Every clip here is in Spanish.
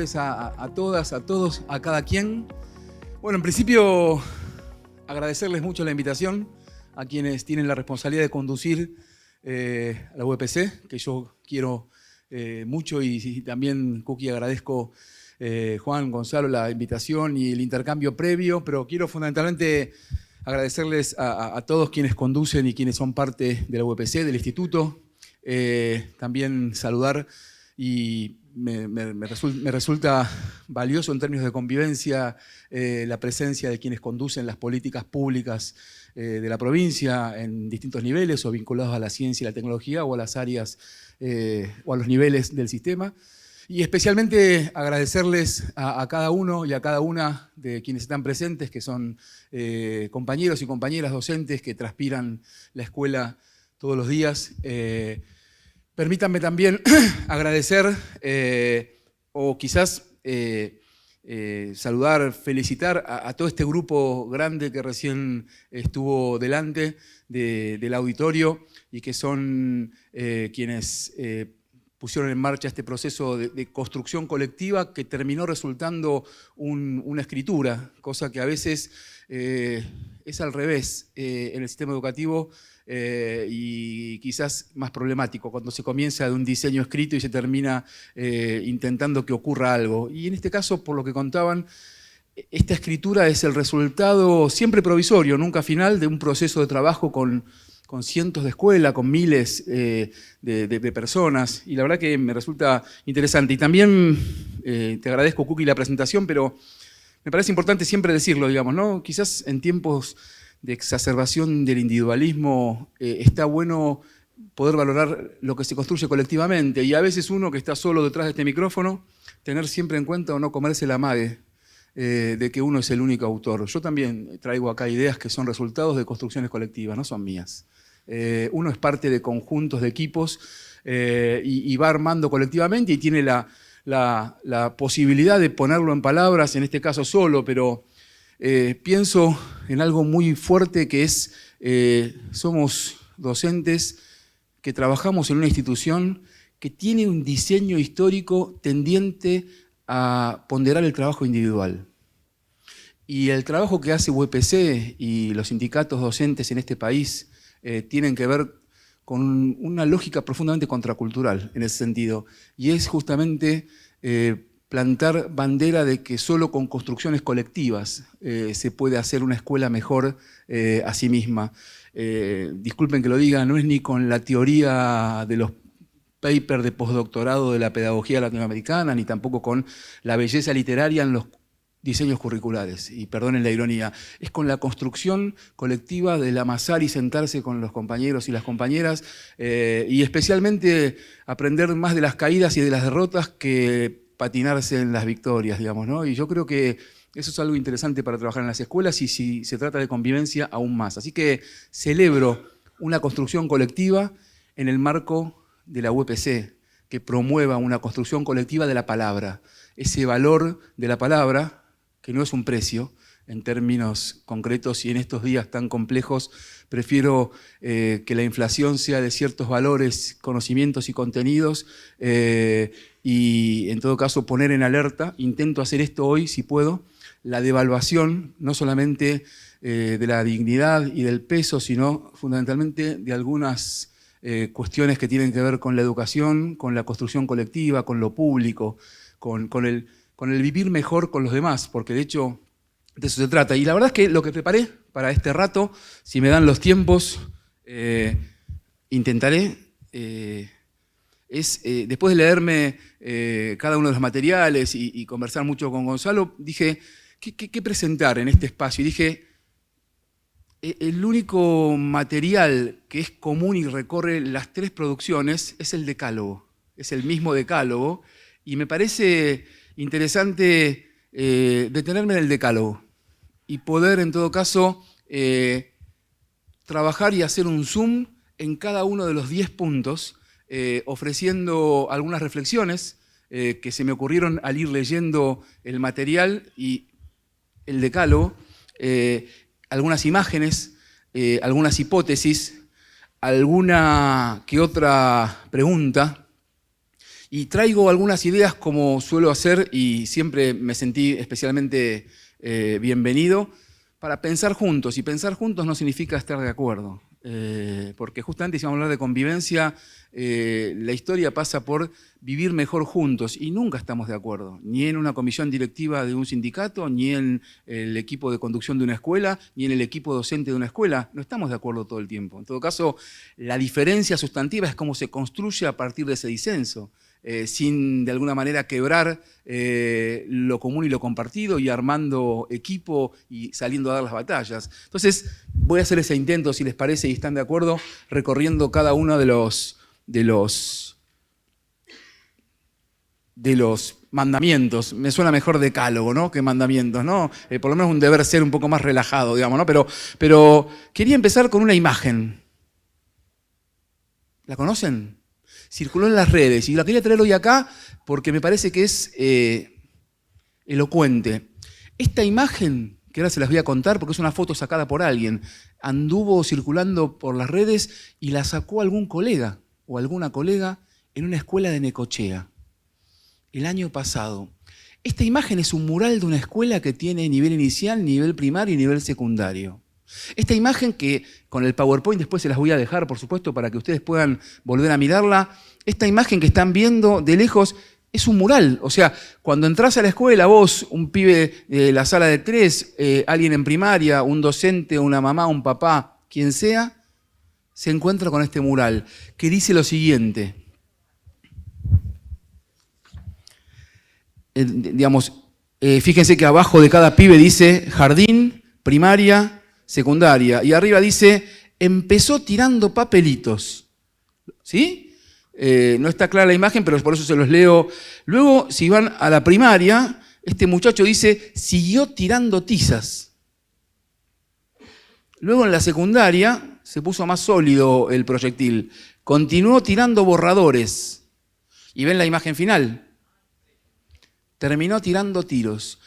tardes a todas, a todos, a cada quien. Bueno, en principio, agradecerles mucho la invitación a quienes tienen la responsabilidad de conducir a la UPC, que yo quiero mucho, y también, Cookie, agradezco, Juan, Gonzalo, la invitación y el intercambio previo, pero quiero fundamentalmente agradecerles a todos quienes conducen y quienes son parte de la UPC, del instituto. También saludar, y me resulta valioso en términos de convivencia la presencia de quienes conducen las políticas públicas de la provincia en distintos niveles o vinculados a la ciencia y la tecnología o a las áreas o a los niveles del sistema. Y especialmente agradecerles a cada uno y a cada una de quienes están presentes, que son compañeros y compañeras docentes que transpiran la escuela todos los días. Permítanme también agradecer o quizás saludar, felicitar a todo este grupo grande que recién estuvo delante del auditorio y que son quienes pusieron en marcha este proceso de construcción colectiva que terminó resultando una escritura, cosa que a veces es al revés en el sistema educativo y quizás más problemático, cuando se comienza de un diseño escrito y se termina intentando que ocurra algo. Y en este caso, por lo que contaban, esta escritura es el resultado siempre provisorio, nunca final, de un proceso de trabajo con cientos de escuelas, con miles de personas, y la verdad que me resulta interesante. Y también te agradezco, Cookie, la presentación, pero me parece importante siempre decirlo, digamos, ¿no? Quizás en tiempos de exacerbación del individualismo está bueno poder valorar lo que se construye colectivamente, y a veces uno que está solo detrás de este micrófono, tener siempre en cuenta o no comerse la mague de que uno es el único autor. Yo también traigo acá ideas que son resultados de construcciones colectivas, no son mías. Uno es parte de conjuntos de equipos y va armando colectivamente y tiene la posibilidad de ponerlo en palabras, en este caso solo, pero pienso en algo muy fuerte que es, somos docentes que trabajamos en una institución que tiene un diseño histórico tendiente a ponderar el trabajo individual. Y el trabajo que hace UPC y los sindicatos docentes en este país tienen que ver con una lógica profundamente contracultural en ese sentido, y es justamente plantar bandera de que solo con construcciones colectivas se puede hacer una escuela mejor a sí misma. Disculpen que lo diga, no es ni con la teoría de los papers de postdoctorado de la pedagogía latinoamericana, ni tampoco con la belleza literaria en los diseños curriculares, y perdonen la ironía, es con la construcción colectiva del amasar y sentarse con los compañeros y las compañeras, y especialmente aprender más de las caídas y de las derrotas que patinarse en las victorias, digamos, ¿no? Y yo creo que eso es algo interesante para trabajar en las escuelas, y si se trata de convivencia, aún más. Así que celebro una construcción colectiva en el marco de la UPC, que promueva una construcción colectiva de la palabra, ese valor de la palabra, que no es un precio en términos concretos, y en estos días tan complejos prefiero que la inflación sea de ciertos valores, conocimientos y contenidos, y en todo caso poner en alerta, intento hacer esto hoy si puedo, la devaluación no solamente de la dignidad y del peso, sino fundamentalmente de algunas cuestiones que tienen que ver con la educación, con la construcción colectiva, con lo público, con el vivir mejor con los demás, porque de hecho de eso se trata. Y la verdad es que lo que preparé para este rato, si me dan los tiempos, intentaré, después de leerme cada uno de los materiales y conversar mucho con Gonzalo, dije, ¿qué presentar en este espacio? Y dije, el único material que es común y recorre las tres producciones es el decálogo, es el mismo decálogo, y me parece interesante detenerme en el decálogo y poder, en todo caso, trabajar y hacer un zoom en cada uno de los 10 puntos, ofreciendo algunas reflexiones que se me ocurrieron al ir leyendo el material y el decálogo, algunas imágenes, algunas hipótesis, alguna que otra pregunta, Y traigo algunas ideas como suelo hacer y siempre me sentí especialmente bienvenido para pensar juntos. Y pensar juntos no significa estar de acuerdo. Porque justamente si vamos a hablar de convivencia, la historia pasa por vivir mejor juntos y nunca estamos de acuerdo, ni en una comisión directiva de un sindicato, ni en el equipo de conducción de una escuela, ni en el equipo docente de una escuela. No estamos de acuerdo todo el tiempo. En todo caso, la diferencia sustantiva es cómo se construye a partir de ese disenso. Sin de alguna manera quebrar lo común y lo compartido y armando equipo y saliendo a dar las batallas. Entonces voy a hacer ese intento, si les parece y están de acuerdo, recorriendo cada uno de los mandamientos. Me suena mejor decálogo, ¿no?, que mandamientos, ¿no? Por lo menos un deber ser un poco más relajado, digamos, ¿no? Pero quería empezar con una imagen. ¿La conocen? Circuló en las redes y la quería traer hoy acá porque me parece que es elocuente. Esta imagen, que ahora se las voy a contar porque es una foto sacada por alguien, anduvo circulando por las redes y la sacó algún colega o alguna colega en una escuela de Necochea el año pasado. Esta imagen es un mural de una escuela que tiene nivel inicial, nivel primario y nivel secundario. Esta imagen que con el PowerPoint después se las voy a dejar, por supuesto, para que ustedes puedan volver a mirarla. Esta imagen que están viendo de lejos es un mural. O sea, cuando entras a la escuela, vos, un pibe de la sala de 3, alguien en primaria, un docente, una mamá, un papá, quien sea, se encuentra con este mural que dice lo siguiente. Fíjense que abajo de cada pibe dice jardín, primaria, secundaria. Y arriba dice, empezó tirando papelitos. ¿Sí? No está clara la imagen, pero por eso se los leo. Luego, si van a la primaria, este muchacho dice, siguió tirando tizas. Luego en la secundaria, se puso más sólido el proyectil. Continuó tirando borradores. Y ven la imagen final. Terminó tirando tiros.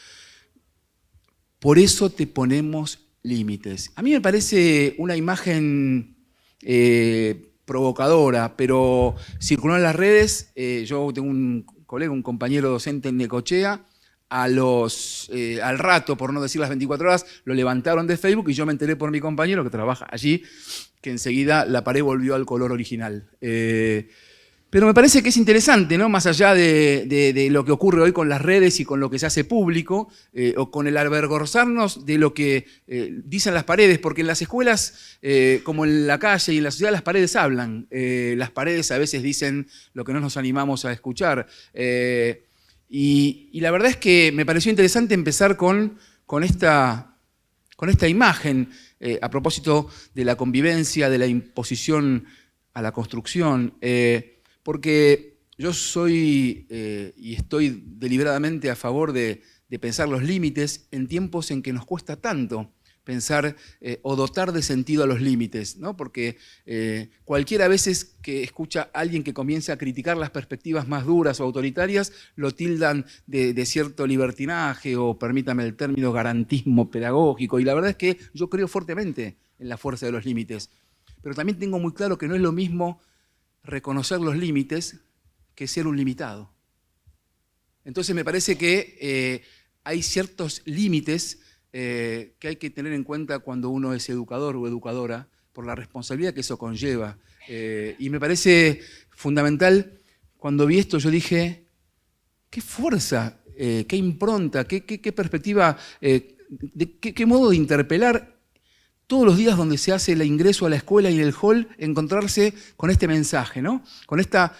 Por eso te ponemos límites. A mí me parece una imagen provocadora, pero circuló en las redes. Yo tengo un colega, un compañero docente en Necochea. Al rato, por no decir las 24 horas, lo levantaron de Facebook y yo me enteré por mi compañero que trabaja allí, que enseguida la pared volvió al color original. Pero me parece que es interesante, ¿no? Más allá de lo que ocurre hoy con las redes y con lo que se hace público, o con el avergonzarnos de lo que dicen las paredes, porque en las escuelas, como en la calle y en la sociedad, las paredes hablan. Las paredes a veces dicen lo que no nos animamos a escuchar. Y la verdad es que me pareció interesante empezar con esta imagen, a propósito de la convivencia, de la imposición a la construcción. Porque yo soy y estoy deliberadamente a favor de pensar los límites en tiempos en que nos cuesta tanto pensar o dotar de sentido a los límites, ¿no? Porque cualquiera a veces que escucha a alguien que comienza a criticar las perspectivas más duras o autoritarias, lo tildan de cierto libertinaje o, permítame el término, garantismo pedagógico. Y la verdad es que yo creo fuertemente en la fuerza de los límites. Pero también tengo muy claro que no es lo mismo reconocer los límites que ser un limitado. Entonces me parece que hay ciertos límites que hay que tener en cuenta cuando uno es educador o educadora, por la responsabilidad que eso conlleva. Y me parece fundamental, cuando vi esto yo dije, qué fuerza, qué impronta, qué perspectiva, qué modo de interpelar todos los días donde se hace el ingreso a la escuela y el hall, encontrarse con este mensaje, ¿no? Con estas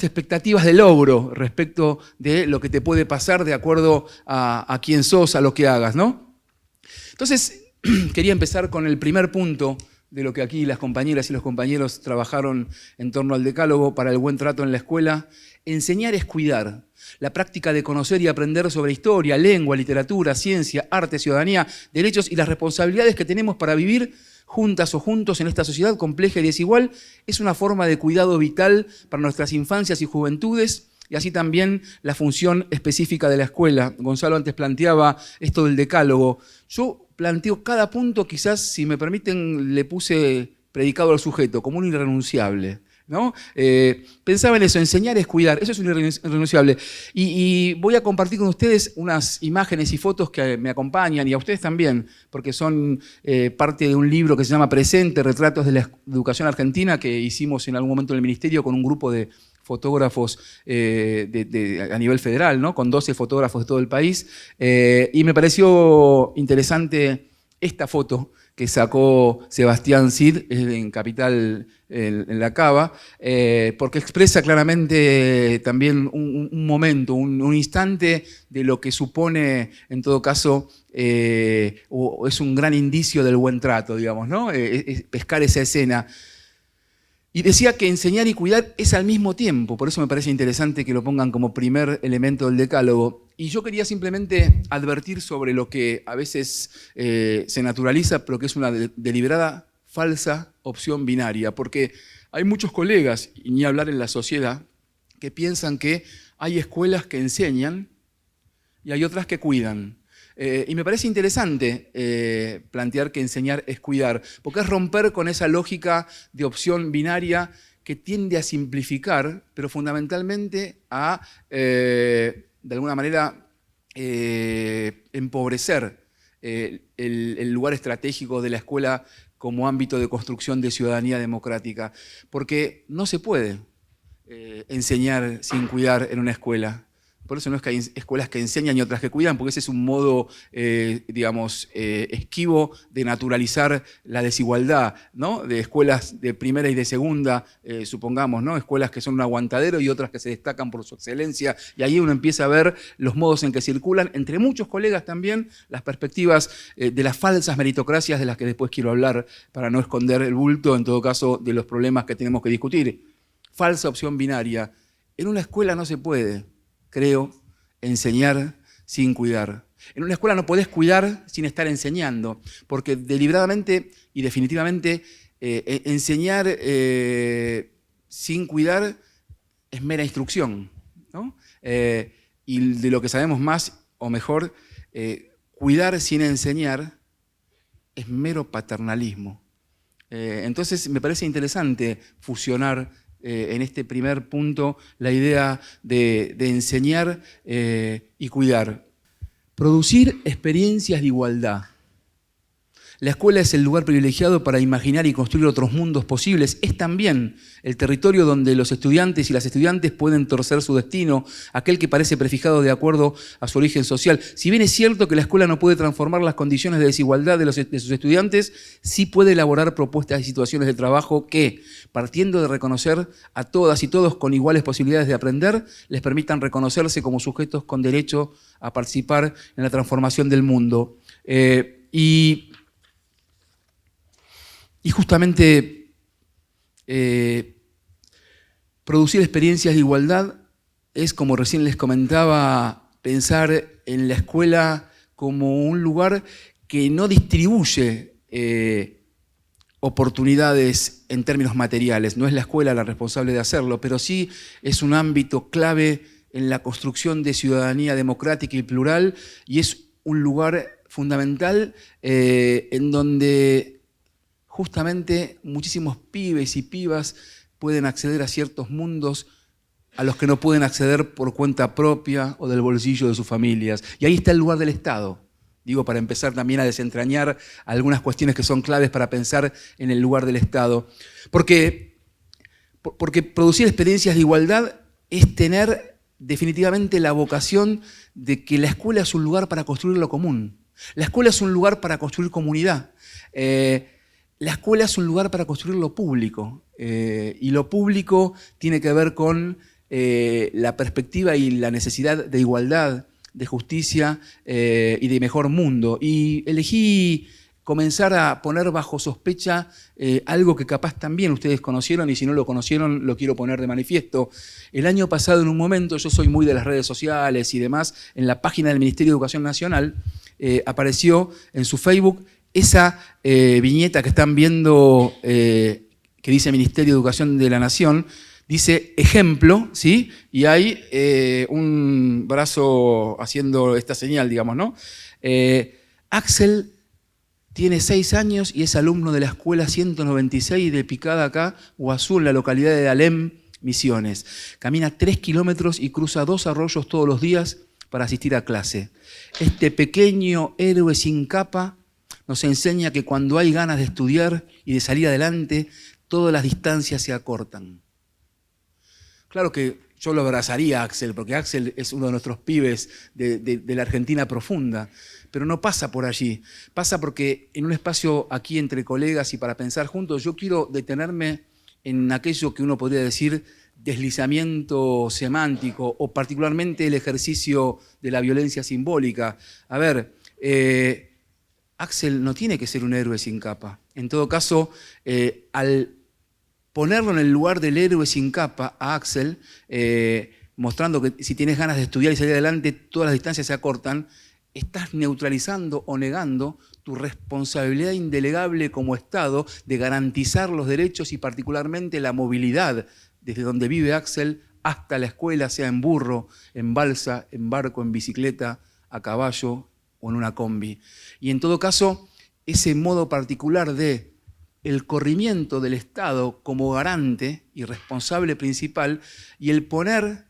expectativas de logro respecto de lo que te puede pasar de acuerdo a quién sos, a lo que hagas, ¿no? Entonces, quería empezar con el primer punto de lo que aquí las compañeras y los compañeros trabajaron en torno al decálogo para el buen trato en la escuela. Enseñar es cuidar. La práctica de conocer y aprender sobre historia, lengua, literatura, ciencia, arte, ciudadanía, derechos y las responsabilidades que tenemos para vivir juntas o juntos en esta sociedad compleja y desigual es una forma de cuidado vital para nuestras infancias y juventudes, y así también la función específica de la escuela. Gonzalo antes planteaba esto del decálogo. Yo planteo cada punto, quizás, si me permiten, le puse predicado al sujeto, como un irrenunciable. ¿no? Pensaba en eso, enseñar es cuidar, eso es irrenunciable. Y voy a compartir con ustedes unas imágenes y fotos que me acompañan, y a ustedes también, porque son parte de un libro que se llama Presente, Retratos de la Educación Argentina, que hicimos en algún momento en el Ministerio con un grupo de fotógrafos a nivel federal, ¿no? Con 12 fotógrafos de todo el país. Y me pareció interesante esta foto que sacó Sebastián Cid en Capital, en La Cava, porque expresa claramente también un momento, un instante de lo que supone, en todo caso, o es un gran indicio del buen trato, digamos, ¿no? Pescar esa escena. Y decía que enseñar y cuidar es al mismo tiempo, por eso me parece interesante que lo pongan como primer elemento del decálogo. Y yo quería simplemente advertir sobre lo que a veces se naturaliza, pero que es una deliberada falsa opción binaria, porque hay muchos colegas, y ni hablar en la sociedad, que piensan que hay escuelas que enseñan y hay otras que cuidan. Y me parece interesante plantear que enseñar es cuidar, porque es romper con esa lógica de opción binaria que tiende a simplificar, pero fundamentalmente a, de alguna manera, empobrecer el lugar estratégico de la escuela como ámbito de construcción de ciudadanía democrática. Porque no se puede enseñar sin cuidar en una escuela. Por eso no es que hay escuelas que enseñan y otras que cuidan, porque ese es un modo, digamos, esquivo de naturalizar la desigualdad, ¿no? De escuelas de primera y de segunda, supongamos, ¿no? Escuelas que son un aguantadero y otras que se destacan por su excelencia. Y ahí uno empieza a ver los modos en que circulan, entre muchos colegas también, las perspectivas de las falsas meritocracias de las que después quiero hablar, para no esconder el bulto, en todo caso, de los problemas que tenemos que discutir. Falsa opción binaria. En una escuela no se puede, creo, enseñar sin cuidar. En una escuela no podés cuidar sin estar enseñando, porque deliberadamente y definitivamente enseñar sin cuidar es mera instrucción, ¿no? Y de lo que sabemos más o mejor, cuidar sin enseñar es mero paternalismo. Entonces me parece interesante fusionar en este primer punto la idea de enseñar y cuidar. Producir experiencias de igualdad. La escuela es el lugar privilegiado para imaginar y construir otros mundos posibles. Es también el territorio donde los estudiantes y las estudiantes pueden torcer su destino, aquel que parece prefijado de acuerdo a su origen social. Si bien es cierto que la escuela no puede transformar las condiciones de desigualdad de sus estudiantes, sí puede elaborar propuestas y situaciones de trabajo que, partiendo de reconocer a todas y todos con iguales posibilidades de aprender, les permitan reconocerse como sujetos con derecho a participar en la transformación del mundo. Y justamente producir experiencias de igualdad es, como recién les comentaba, pensar en la escuela como un lugar que no distribuye oportunidades en términos materiales. No es la escuela la responsable de hacerlo, pero sí es un ámbito clave en la construcción de ciudadanía democrática y plural, y es un lugar fundamental en donde justamente muchísimos pibes y pibas pueden acceder a ciertos mundos a los que no pueden acceder por cuenta propia o del bolsillo de sus familias. Y ahí está el lugar del Estado. Digo, para empezar también a desentrañar algunas cuestiones que son claves para pensar en el lugar del Estado. Porque producir experiencias de igualdad es tener definitivamente la vocación de que la escuela es un lugar para construir lo común. La escuela es un lugar para construir comunidad. La escuela es un lugar para construir lo público, y lo público tiene que ver con la perspectiva y la necesidad de igualdad, de justicia y de mejor mundo. Y elegí comenzar a poner bajo sospecha algo que capaz también ustedes conocieron, y si no lo conocieron lo quiero poner de manifiesto. El año pasado, en un momento, yo soy muy de las redes sociales y demás, en la página del Ministerio de Educación Nacional apareció en su Facebook esa viñeta que están viendo, que dice Ministerio de Educación de la Nación, dice ejemplo, ¿sí? Y hay un brazo haciendo esta señal, digamos, ¿no? Axel Tiene 6 años y es alumno de la escuela 196 de Picada acá, Guazú, en la localidad de Alem, Misiones. Camina 3 kilómetros y cruza 2 arroyos todos los días para asistir a clase. Este pequeño héroe sin capa nos enseña que cuando hay ganas de estudiar y de salir adelante, todas las distancias se acortan. Claro que yo lo abrazaría a Axel, porque Axel es uno de nuestros pibes de la Argentina profunda, pero no pasa por allí. Pasa porque en un espacio aquí entre colegas y para pensar juntos, yo quiero detenerme en aquello que uno podría decir deslizamiento semántico o particularmente el ejercicio de la violencia simbólica. A ver, Axel no tiene que ser un héroe sin capa. En todo caso, al ponerlo en el lugar del héroe sin capa a Axel, mostrando que si tienes ganas de estudiar y salir adelante, todas las distancias se acortan, estás neutralizando o negando tu responsabilidad indelegable como Estado de garantizar los derechos y particularmente la movilidad desde donde vive Axel hasta la escuela, sea en burro, en balsa, en barco, en bicicleta, a caballo o en una combi. Y en todo caso, ese modo particular de el corrimiento del Estado como garante y responsable principal y el poner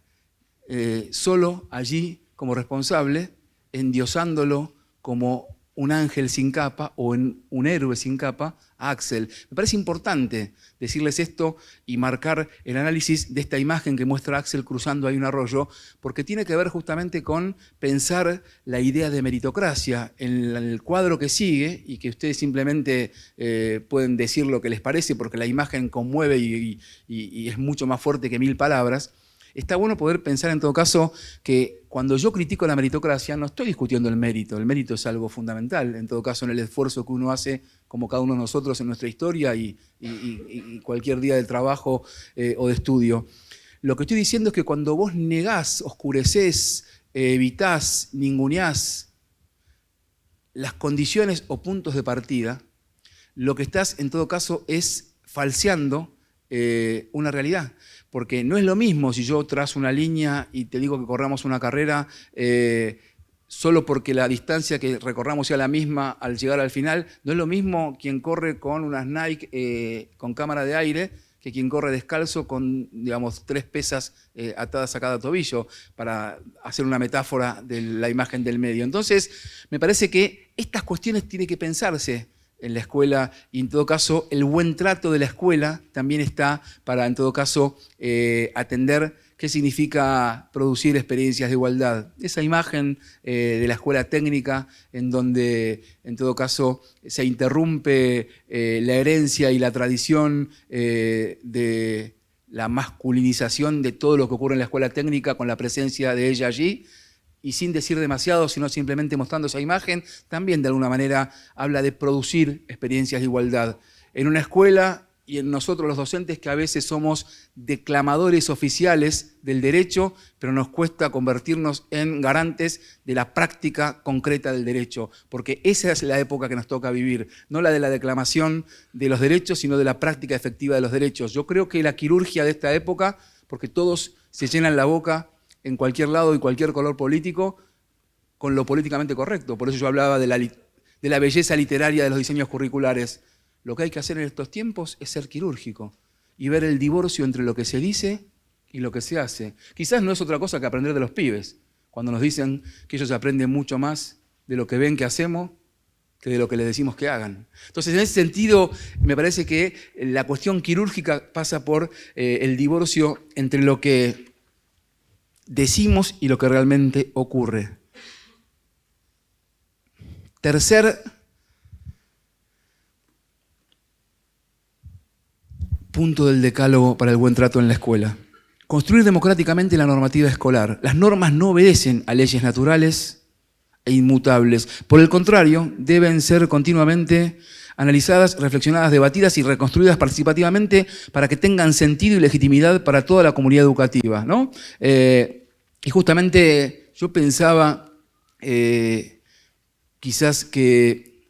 solo allí como responsable, endiosándolo como un ángel sin capa o en un héroe sin capa, a Axel. Me parece importante decirles esto y marcar el análisis de esta imagen que muestra a Axel cruzando ahí un arroyo, porque tiene que ver justamente con pensar la idea de meritocracia en el cuadro que sigue y que ustedes simplemente pueden decir lo que les parece porque la imagen conmueve y es mucho más fuerte que 1000 palabras. Está bueno poder pensar en todo caso que cuando yo critico la meritocracia no estoy discutiendo el mérito es algo fundamental, en todo caso en el esfuerzo que uno hace como cada uno de nosotros en nuestra historia y cualquier día de trabajo o de estudio. Lo que estoy diciendo es que cuando vos negás, oscurecés, evitás, ninguneás las condiciones o puntos de partida, lo que estás en todo caso es falseando una realidad. Porque no es lo mismo si yo trazo una línea y te digo que corramos una carrera solo porque la distancia que recorramos sea la misma al llegar al final. No es lo mismo quien corre con unas Nike con cámara de aire que quien corre descalzo con, digamos, 3 pesas atadas a cada tobillo, para hacer una metáfora de la imagen del medio. Entonces, me parece que estas cuestiones tienen que pensarse en la escuela y en todo caso el buen trato de la escuela también está para en todo caso atender qué significa producir experiencias de igualdad. Esa imagen de la escuela técnica en donde en todo caso se interrumpe la herencia y la tradición de la masculinización de todo lo que ocurre en la escuela técnica con la presencia de ella allí, y sin decir demasiado, sino simplemente mostrando esa imagen, también de alguna manera habla de producir experiencias de igualdad. En una escuela y en nosotros los docentes que a veces somos declamadores oficiales del derecho, pero nos cuesta convertirnos en garantes de la práctica concreta del derecho, porque esa es la época que nos toca vivir, no la de la declamación de los derechos, sino de la práctica efectiva de los derechos. Yo creo que la quirurgia de esta época, porque todos se llenan la boca en cualquier lado y cualquier color político, con lo políticamente correcto. Por eso yo hablaba de la belleza literaria de los diseños curriculares. Lo que hay que hacer en estos tiempos es ser quirúrgico y ver el divorcio entre lo que se dice y lo que se hace. Quizás no es otra cosa que aprender de los pibes, cuando nos dicen que ellos aprenden mucho más de lo que ven que hacemos que de lo que les decimos que hagan. Entonces, en ese sentido, me parece que la cuestión quirúrgica pasa por el divorcio entre lo que decimos y lo que realmente ocurre. Tercer punto del decálogo para el buen trato en la escuela. Construir democráticamente la normativa escolar. Las normas no obedecen a leyes naturales e inmutables. Por el contrario, deben ser continuamente analizadas, reflexionadas, debatidas y reconstruidas participativamente para que tengan sentido y legitimidad para toda la comunidad educativa, ¿no? Y justamente yo pensaba quizás que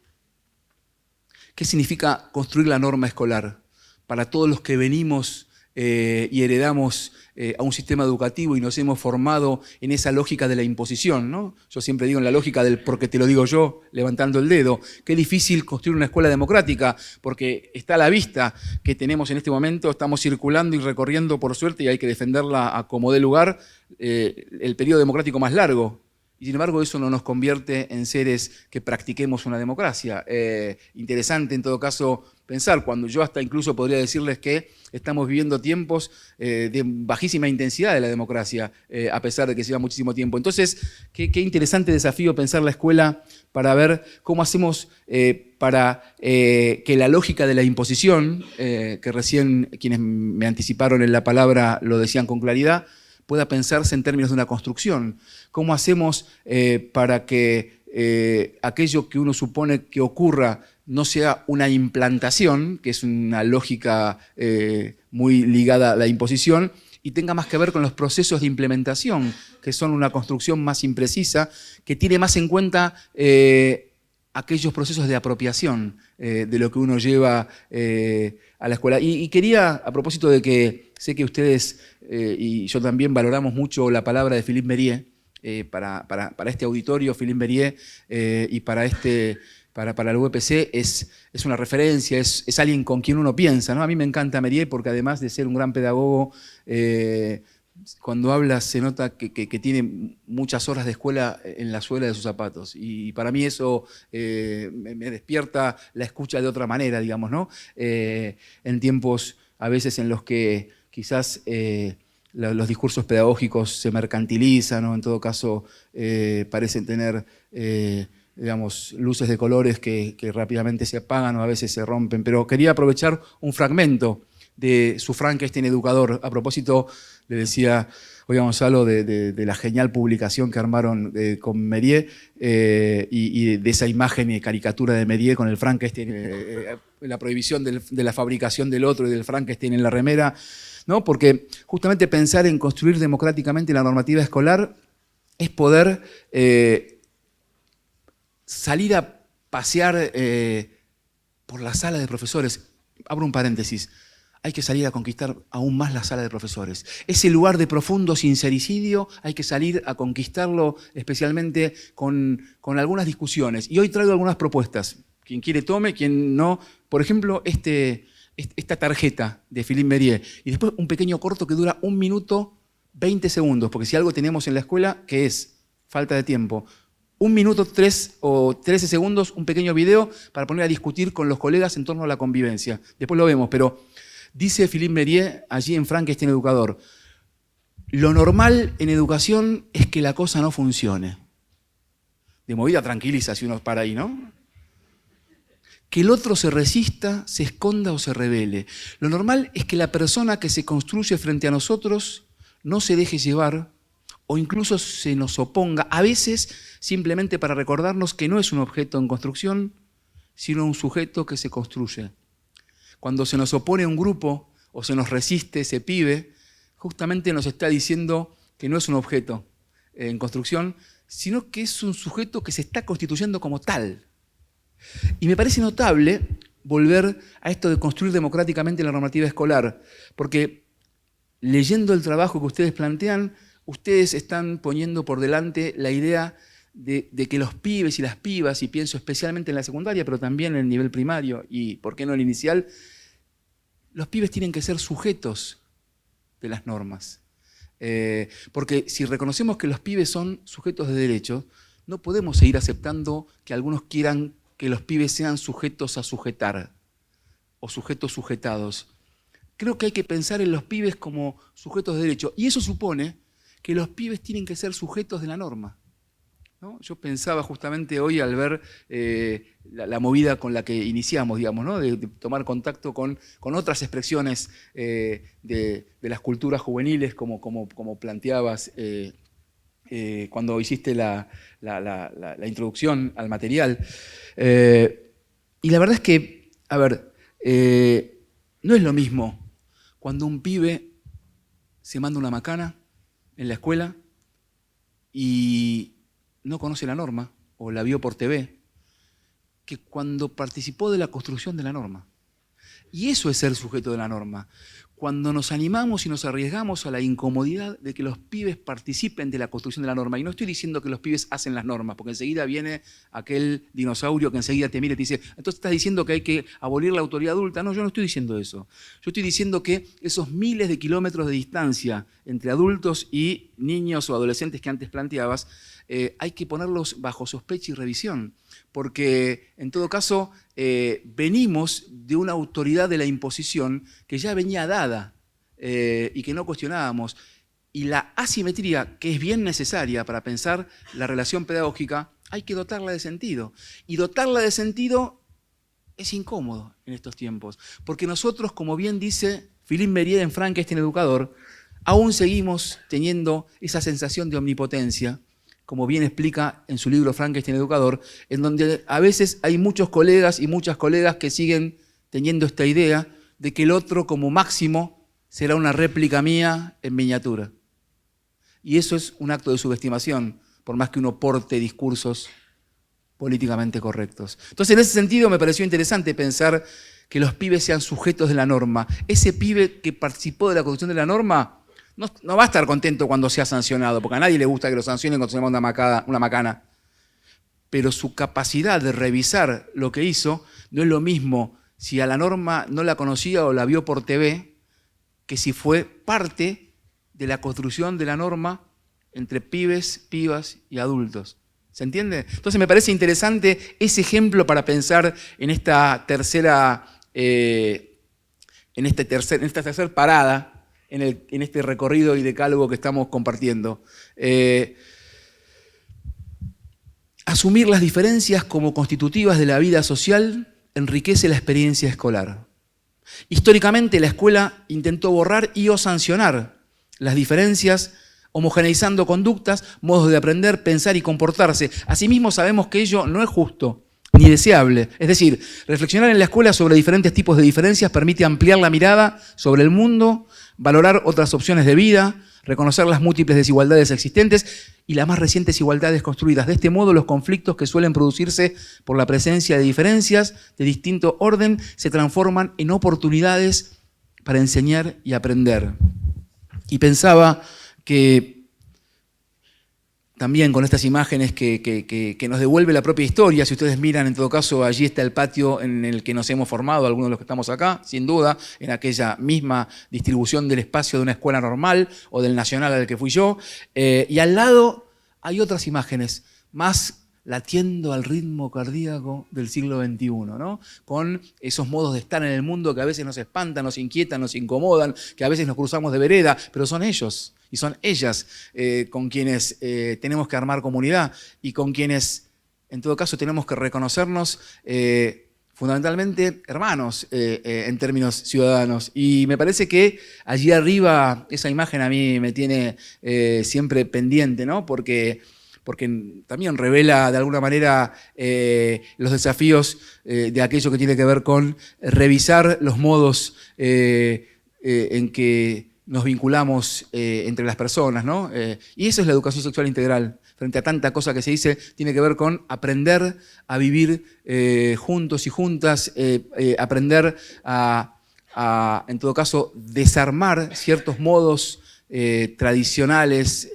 ¿qué significa construir la norma escolar? Para todos los que venimos y heredamos a un sistema educativo y nos hemos formado en esa lógica de la imposición, ¿no? Yo siempre digo en la lógica del porque te lo digo yo, levantando el dedo. Qué difícil construir una escuela democrática, porque está a la vista que tenemos en este momento, estamos circulando y recorriendo, por suerte, y hay que defenderla a como dé lugar, el periodo democrático más largo. Y sin embargo eso no nos convierte en seres que practiquemos una democracia. Interesante en todo caso pensar, cuando yo hasta incluso podría decirles que estamos viviendo tiempos de bajísima intensidad de la democracia, a pesar de que lleva muchísimo tiempo. Entonces, qué interesante desafío pensar la escuela para ver cómo hacemos para que la lógica de la imposición, que recién quienes me anticiparon en la palabra lo decían con claridad, pueda pensarse en términos de una construcción. ¿Cómo hacemos para que aquello que uno supone que ocurra no sea una implantación, que es una lógica muy ligada a la imposición, y tenga más que ver con los procesos de implementación, que son una construcción más imprecisa, que tiene más en cuenta aquellos procesos de apropiación de lo que uno lleva a la escuela. Y quería, a propósito de que sé que ustedes y yo también valoramos mucho la palabra de Philippe Mériez, para este auditorio, Philippe Mériez, y para el UPC es una referencia, es alguien con quien uno piensa, ¿no? A mí me encanta Mériez porque además de ser un gran pedagogo, cuando habla se nota que tiene muchas horas de escuela en la suela de sus zapatos. Y para mí eso me despierta la escucha de otra manera, digamos, ¿no? En tiempos a veces en los que quizás los discursos pedagógicos se mercantilizan, o en todo caso parecen tener digamos, luces de colores que rápidamente se apagan o a veces se rompen. Pero quería aprovechar un fragmento de su Frankenstein educador. A propósito, le decía hoy a Gonzalo de la genial publicación que armaron con Mériez y de esa imagen y caricatura de Mériez con el Frankenstein, la prohibición de la fabricación del otro y del Frankenstein en la remera, ¿no? Porque justamente pensar en construir democráticamente la normativa escolar es poder salir a pasear por la sala de profesores. Abro un paréntesis. Hay que salir a conquistar aún más la sala de profesores. Ese lugar de profundo sincericidio hay que salir a conquistarlo, especialmente con algunas discusiones. Y hoy traigo algunas propuestas. Quien quiere tome, quien no. Por ejemplo, esta tarjeta de Philippe Mériez. Y después un pequeño corto que dura 1 minuto 20 segundos. Porque si algo tenemos en la escuela, ¿qué es? Falta de tiempo. 1 minuto 3 o 13 segundos, un pequeño video para poner a discutir con los colegas en torno a la convivencia. Después lo vemos, pero dice Philippe Mériez allí en Frankenstein educador: lo normal en educación es que la cosa no funcione. De movida tranquiliza si uno para ahí, ¿no? Que el otro se resista, se esconda o se rebele. Lo normal es que la persona que se construye frente a nosotros no se deje llevar o incluso se nos oponga, a veces simplemente para recordarnos que no es un objeto en construcción, sino un sujeto que se construye. Cuando se nos opone un grupo o se nos resiste ese pibe, justamente nos está diciendo que no es un objeto en construcción, sino que es un sujeto que se está constituyendo como tal. Y me parece notable volver a esto de construir democráticamente la normativa escolar, porque leyendo el trabajo que ustedes plantean, ustedes están poniendo por delante la idea de que los pibes y las pibas, y pienso especialmente en la secundaria, pero también en el nivel primario y, ¿por qué no, el inicial? Los pibes tienen que ser sujetos de las normas. Porque si reconocemos que los pibes son sujetos de derecho, no podemos seguir aceptando que algunos quieran que los pibes sean sujetos a sujetar o sujetos sujetados. Creo que hay que pensar en los pibes como sujetos de derecho, y eso supone que los pibes tienen que ser sujetos de la norma, ¿no? Yo pensaba justamente hoy al ver la movida con la que iniciamos, digamos, ¿no? de tomar contacto con otras expresiones de las culturas juveniles, como planteabas cuando hiciste la introducción al material. Y la verdad es que, a ver, no es lo mismo cuando un pibe se manda una macana en la escuela y no conoce la norma o la vio por TV, que cuando participó de la construcción de la norma. Y eso es ser sujeto de la norma. cuando nos animamos y nos arriesgamos a la incomodidad de que los pibes participen de la construcción de la norma. Y no estoy diciendo que los pibes hacen las normas, porque enseguida viene aquel dinosaurio que enseguida te mira y te dice, entonces estás diciendo que hay que abolir la autoridad adulta. No, yo no estoy diciendo eso. Yo estoy diciendo que esos miles de kilómetros de distancia entre adultos y niños o adolescentes que antes planteabas, hay que ponerlos bajo sospecha y revisión, porque en todo caso venimos de una autoridad de la imposición que ya venía dada y que no cuestionábamos. Y la asimetría, que es bien necesaria para pensar la relación pedagógica, hay que dotarla de sentido. Y dotarla de sentido es incómodo en estos tiempos, porque nosotros, como bien dice Philippe Mérieux en Frankenstein Educador, aún seguimos teniendo esa sensación de omnipotencia, como bien explica en su libro Frankenstein Educador, en donde a veces hay muchos colegas y muchas colegas que siguen teniendo esta idea de que el otro como máximo será una réplica mía en miniatura. Y eso es un acto de subestimación, por más que uno porte discursos políticamente correctos. Entonces, en ese sentido me pareció interesante pensar que los pibes sean sujetos de la norma. Ese pibe que participó de la construcción de la norma no va a estar contento cuando sea sancionado, porque a nadie le gusta que lo sancionen cuando se llama una macana. Pero su capacidad de revisar lo que hizo no es lo mismo si a la norma no la conocía o la vio por TV, que si fue parte de la construcción de la norma entre pibes, pibas y adultos. ¿Se entiende? Entonces me parece interesante ese ejemplo para pensar en esta tercera parada, en este recorrido y decálogo que estamos compartiendo. Asumir las diferencias como constitutivas de la vida social enriquece la experiencia escolar. Históricamente la escuela intentó borrar y o sancionar las diferencias, homogeneizando conductas, modos de aprender, pensar y comportarse. Asimismo sabemos que ello no es justo ni deseable. Es decir, reflexionar en la escuela sobre diferentes tipos de diferencias permite ampliar la mirada sobre el mundo, valorar otras opciones de vida, reconocer las múltiples desigualdades existentes y las más recientes igualdades construidas. De este modo, los conflictos que suelen producirse por la presencia de diferencias de distinto orden se transforman en oportunidades para enseñar y aprender. Y pensaba que también con estas imágenes que nos devuelve la propia historia, si ustedes miran, en todo caso, allí está el patio en el que nos hemos formado, algunos de los que estamos acá, sin duda, en aquella misma distribución del espacio de una escuela normal o del nacional al que fui yo. Y al lado hay otras imágenes, más latiendo al ritmo cardíaco del siglo XXI, ¿no? Con esos modos de estar en el mundo que a veces nos espantan, nos inquietan, nos incomodan, que a veces nos cruzamos de vereda, pero son ellos y son ellas con quienes tenemos que armar comunidad y con quienes, en todo caso, tenemos que reconocernos fundamentalmente hermanos en términos ciudadanos. Y me parece que allí arriba esa imagen a mí me tiene siempre pendiente, ¿no? Porque también revela de alguna manera los desafíos de aquello que tiene que ver con revisar los modos en que nos vinculamos entre las personas, ¿no? Y eso es la educación sexual integral. Frente a tanta cosa que se dice, tiene que ver con aprender a vivir juntos y juntas, aprender a, en todo caso, desarmar ciertos modos tradicionales,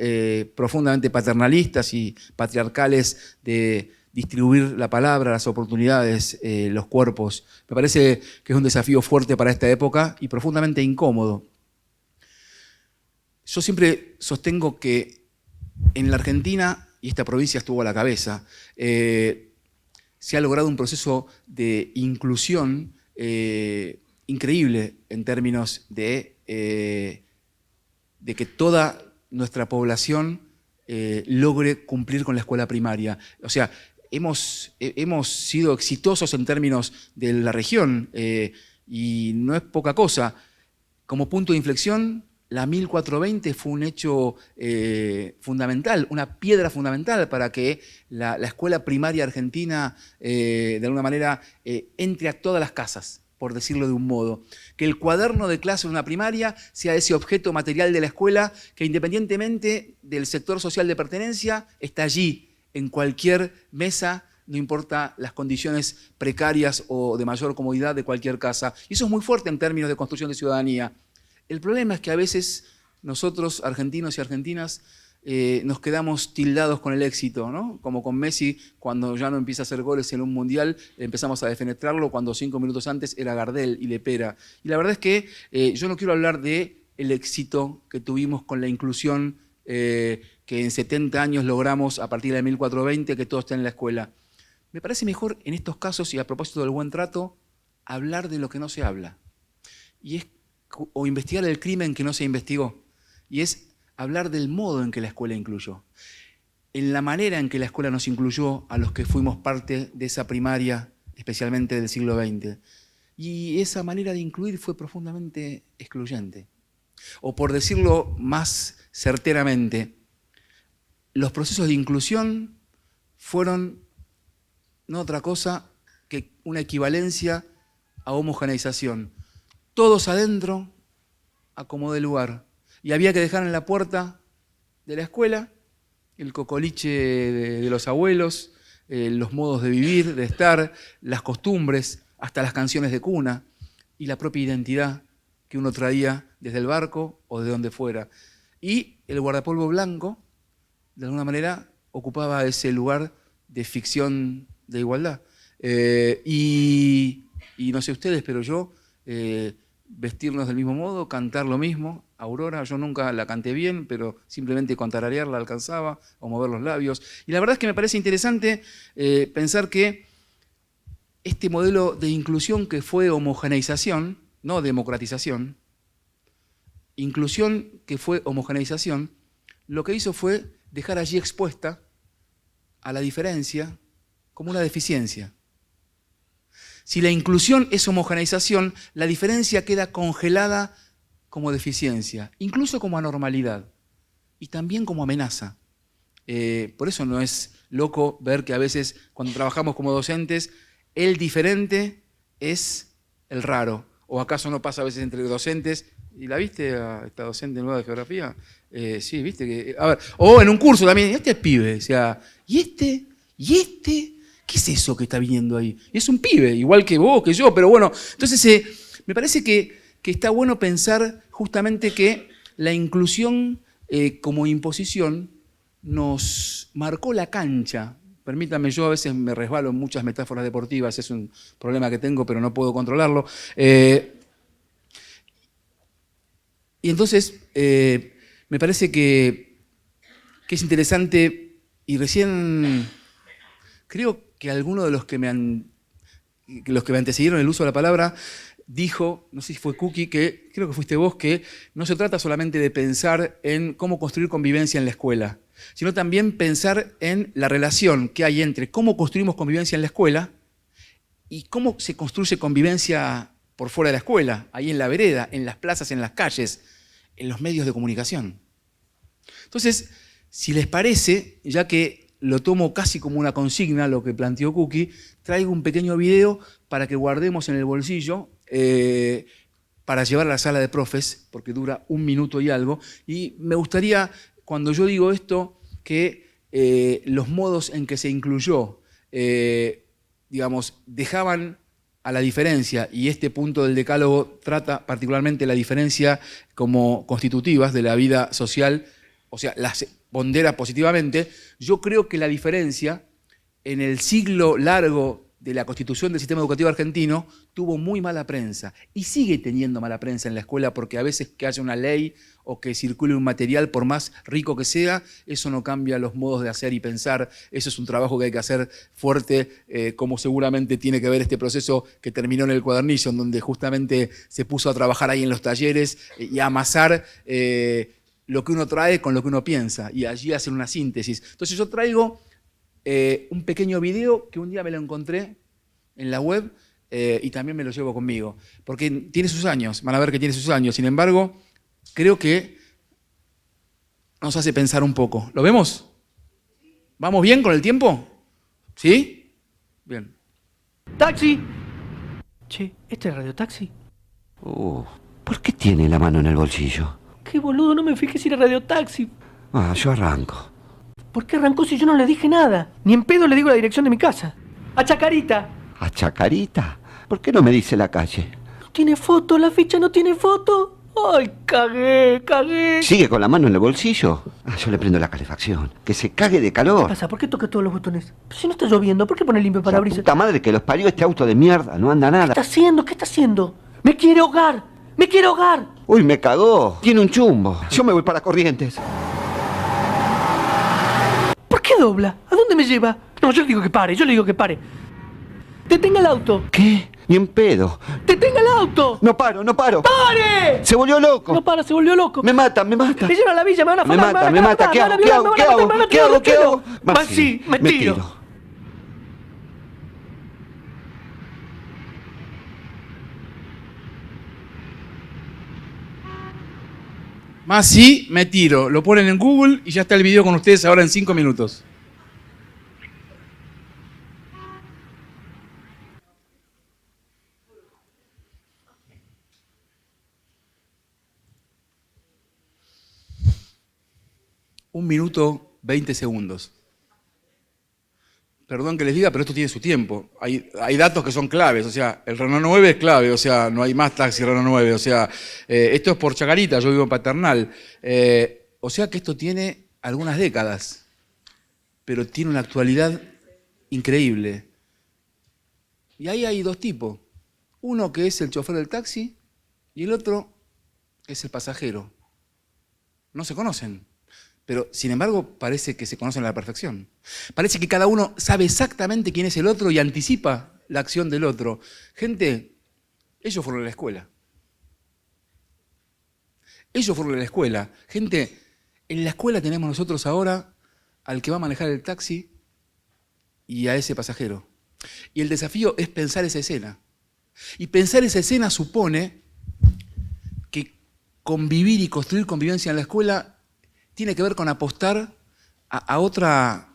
profundamente paternalistas y patriarcales de distribuir la palabra, las oportunidades, los cuerpos. Me parece que es un desafío fuerte para esta época y profundamente incómodo. Yo siempre sostengo que en la Argentina, y esta provincia estuvo a la cabeza, se ha logrado un proceso de inclusión increíble en términos de que toda nuestra población logre cumplir con la escuela primaria. O sea, hemos sido exitosos en términos de la región y no es poca cosa. Como punto de inflexión, la 1420 fue un hecho fundamental, una piedra fundamental para que la escuela primaria argentina, de alguna manera, entre a todas las casas, por decirlo de un modo. Que el cuaderno de clase de una primaria sea ese objeto material de la escuela que, independientemente del sector social de pertenencia, está allí, en cualquier mesa, no importa las condiciones precarias o de mayor comodidad de cualquier casa. Y eso es muy fuerte en términos de construcción de ciudadanía. El problema es que a veces nosotros, argentinos y argentinas, nos quedamos tildados con el éxito, ¿no? Como con Messi, cuando ya no empieza a hacer goles en un mundial, empezamos a defenestrarlo cuando 5 minutos antes era Gardel y Lepera. Y la verdad es que yo no quiero hablar del éxito que tuvimos con la inclusión que en 70 años logramos a partir de 1420, que todo está en la escuela. Me parece mejor en estos casos, y a propósito del buen trato, hablar de lo que no se habla. O investigar el crimen que no se investigó. Y es hablar del modo en que la escuela incluyó. En la manera en que la escuela nos incluyó a los que fuimos parte de esa primaria, especialmente del siglo XX. Y esa manera de incluir fue profundamente excluyente. O por decirlo más certeramente, los procesos de inclusión fueron no otra cosa que una equivalencia a homogeneización. Todos adentro, a como de lugar. Y había que dejar en la puerta de la escuela el cocoliche de los abuelos, los modos de vivir, de estar, las costumbres, hasta las canciones de cuna y la propia identidad que uno traía desde el barco o de donde fuera. Y el guardapolvo blanco, de alguna manera, ocupaba ese lugar de ficción de igualdad. Y no sé ustedes, pero yo, vestirnos del mismo modo, cantar lo mismo. Aurora, yo nunca la canté bien, pero simplemente con tararearla alcanzaba, o mover los labios. Y la verdad es que me parece interesante pensar que este modelo de inclusión que fue homogeneización, no democratización, inclusión que fue homogeneización, lo que hizo fue dejar allí expuesta a la diferencia como una deficiencia. Si la inclusión es homogeneización, la diferencia queda congelada como deficiencia, incluso como anormalidad y también como amenaza. Por eso no es loco ver que a veces cuando trabajamos como docentes, el diferente es el raro. ¿O acaso no pasa a veces entre docentes? ¿Y la viste a esta docente nueva de geografía? Sí, viste que... A ver, o en un curso también, este es pibe, o sea, ¿y este? ¿Qué es eso que está viniendo ahí? Y es un pibe, igual que vos, que yo, pero bueno, entonces me parece que está bueno pensar justamente que la inclusión como imposición nos marcó la cancha. Permítanme, yo a veces me resbalo en muchas metáforas deportivas, es un problema que tengo, pero no puedo controlarlo. Y entonces, me parece que es interesante, y recién creo que alguno de los que me antecedieron el uso de la palabra dijo, no sé si fue Cookie, que creo que fuiste vos, que no se trata solamente de pensar en cómo construir convivencia en la escuela, sino también pensar en la relación que hay entre cómo construimos convivencia en la escuela y cómo se construye convivencia por fuera de la escuela, ahí en la vereda, en las plazas, en las calles, en los medios de comunicación. Entonces, si les parece, ya que lo tomo casi como una consigna, lo que planteó Cookie, traigo un pequeño video para que guardemos en el bolsillo, para llevar a la sala de profes, porque dura 1 minuto y algo. Y me gustaría, cuando yo digo esto, que los modos en que se incluyó, digamos, dejaban a la diferencia, y este punto del decálogo trata particularmente la diferencia como constitutivas de la vida social, o sea, las pondera positivamente. Yo creo que la diferencia en el siglo largo de la constitución del sistema educativo argentino tuvo muy mala prensa y sigue teniendo mala prensa en la escuela, porque a veces que haya una ley o que circule un material, por más rico que sea, eso no cambia los modos de hacer y pensar. Eso es un trabajo que hay que hacer fuerte, como seguramente tiene que ver este proceso que terminó en el Cuadernillo, en donde justamente se puso a trabajar ahí en los talleres y a amasar lo que uno trae con lo que uno piensa, y allí hacer una síntesis. Entonces yo traigo un pequeño video que un día me lo encontré en la web, y también me lo llevo conmigo, porque tiene sus años, van a ver que tiene sus años. Sin embargo, creo que nos hace pensar un poco. ¿Lo vemos? ¿Vamos bien con el tiempo? ¿Sí? Bien. ¡Taxi! Che, ¿este es Radio Taxi? ¿Por qué tiene la mano en el bolsillo? ¡Qué boludo! No me fijé si era Radio Taxi. Yo arranco. ¿Por qué arrancó si yo no le dije nada? Ni en pedo le digo la dirección de mi casa. ¡A Chacarita! ¿A Chacarita? ¿Por qué no me dice la calle? No tiene foto, la ficha no tiene foto. ¡Ay, cagué! ¿Sigue con la mano en el bolsillo? Ah, yo le prendo la calefacción. Que se cague de ¿Qué calor. pasa? ¿Por qué toca todos los botones? Si no está lloviendo, ¿por qué pone limpio La parabrisas? puta madre que los parió este auto de mierda. No anda ¿Qué nada. está haciendo? ¿Qué está haciendo? ¡Me quiere ahogar! ¡Me quiere ahogar! Uy, me cagó. Tiene un chumbo. Yo me voy para Corrientes. ¿Por qué dobla? ¿A dónde me lleva? No, yo le digo que pare. ¡Detenga el auto! ¿Qué? Ni en pedo. ¡Detenga el auto! No paro. ¡Pare! Se volvió loco. No para, se volvió loco. Me mata. Me llevan a la villa, me van a Me afanar, mata. ¿Qué hago? ¿Qué hago? Más sí, me tiro. Más sí, me tiro. Lo ponen en Google y ya está el video con ustedes ahora en 5 minutos. Un minuto, 20 segundos. Perdón que les diga, pero esto tiene su tiempo. Hay datos que son claves, o sea, el Renault 9 es clave, o sea, no hay más taxi Renault 9, o sea, esto es por Chacarita, yo vivo en Paternal. O sea que esto tiene algunas décadas, pero tiene una actualidad increíble. Y ahí hay dos tipos. Uno que es el chofer del taxi y el otro es el pasajero. No se conocen. Pero, sin embargo, parece que se conocen a la perfección. Parece que cada uno sabe exactamente quién es el otro y anticipa la acción del otro. Gente, ellos fueron a la escuela. Ellos fueron a la escuela. Gente, en la escuela tenemos nosotros ahora al que va a manejar el taxi y a ese pasajero. Y el desafío es pensar esa escena. Y pensar esa escena supone que convivir y construir convivencia en la escuela tiene que ver con apostar a otra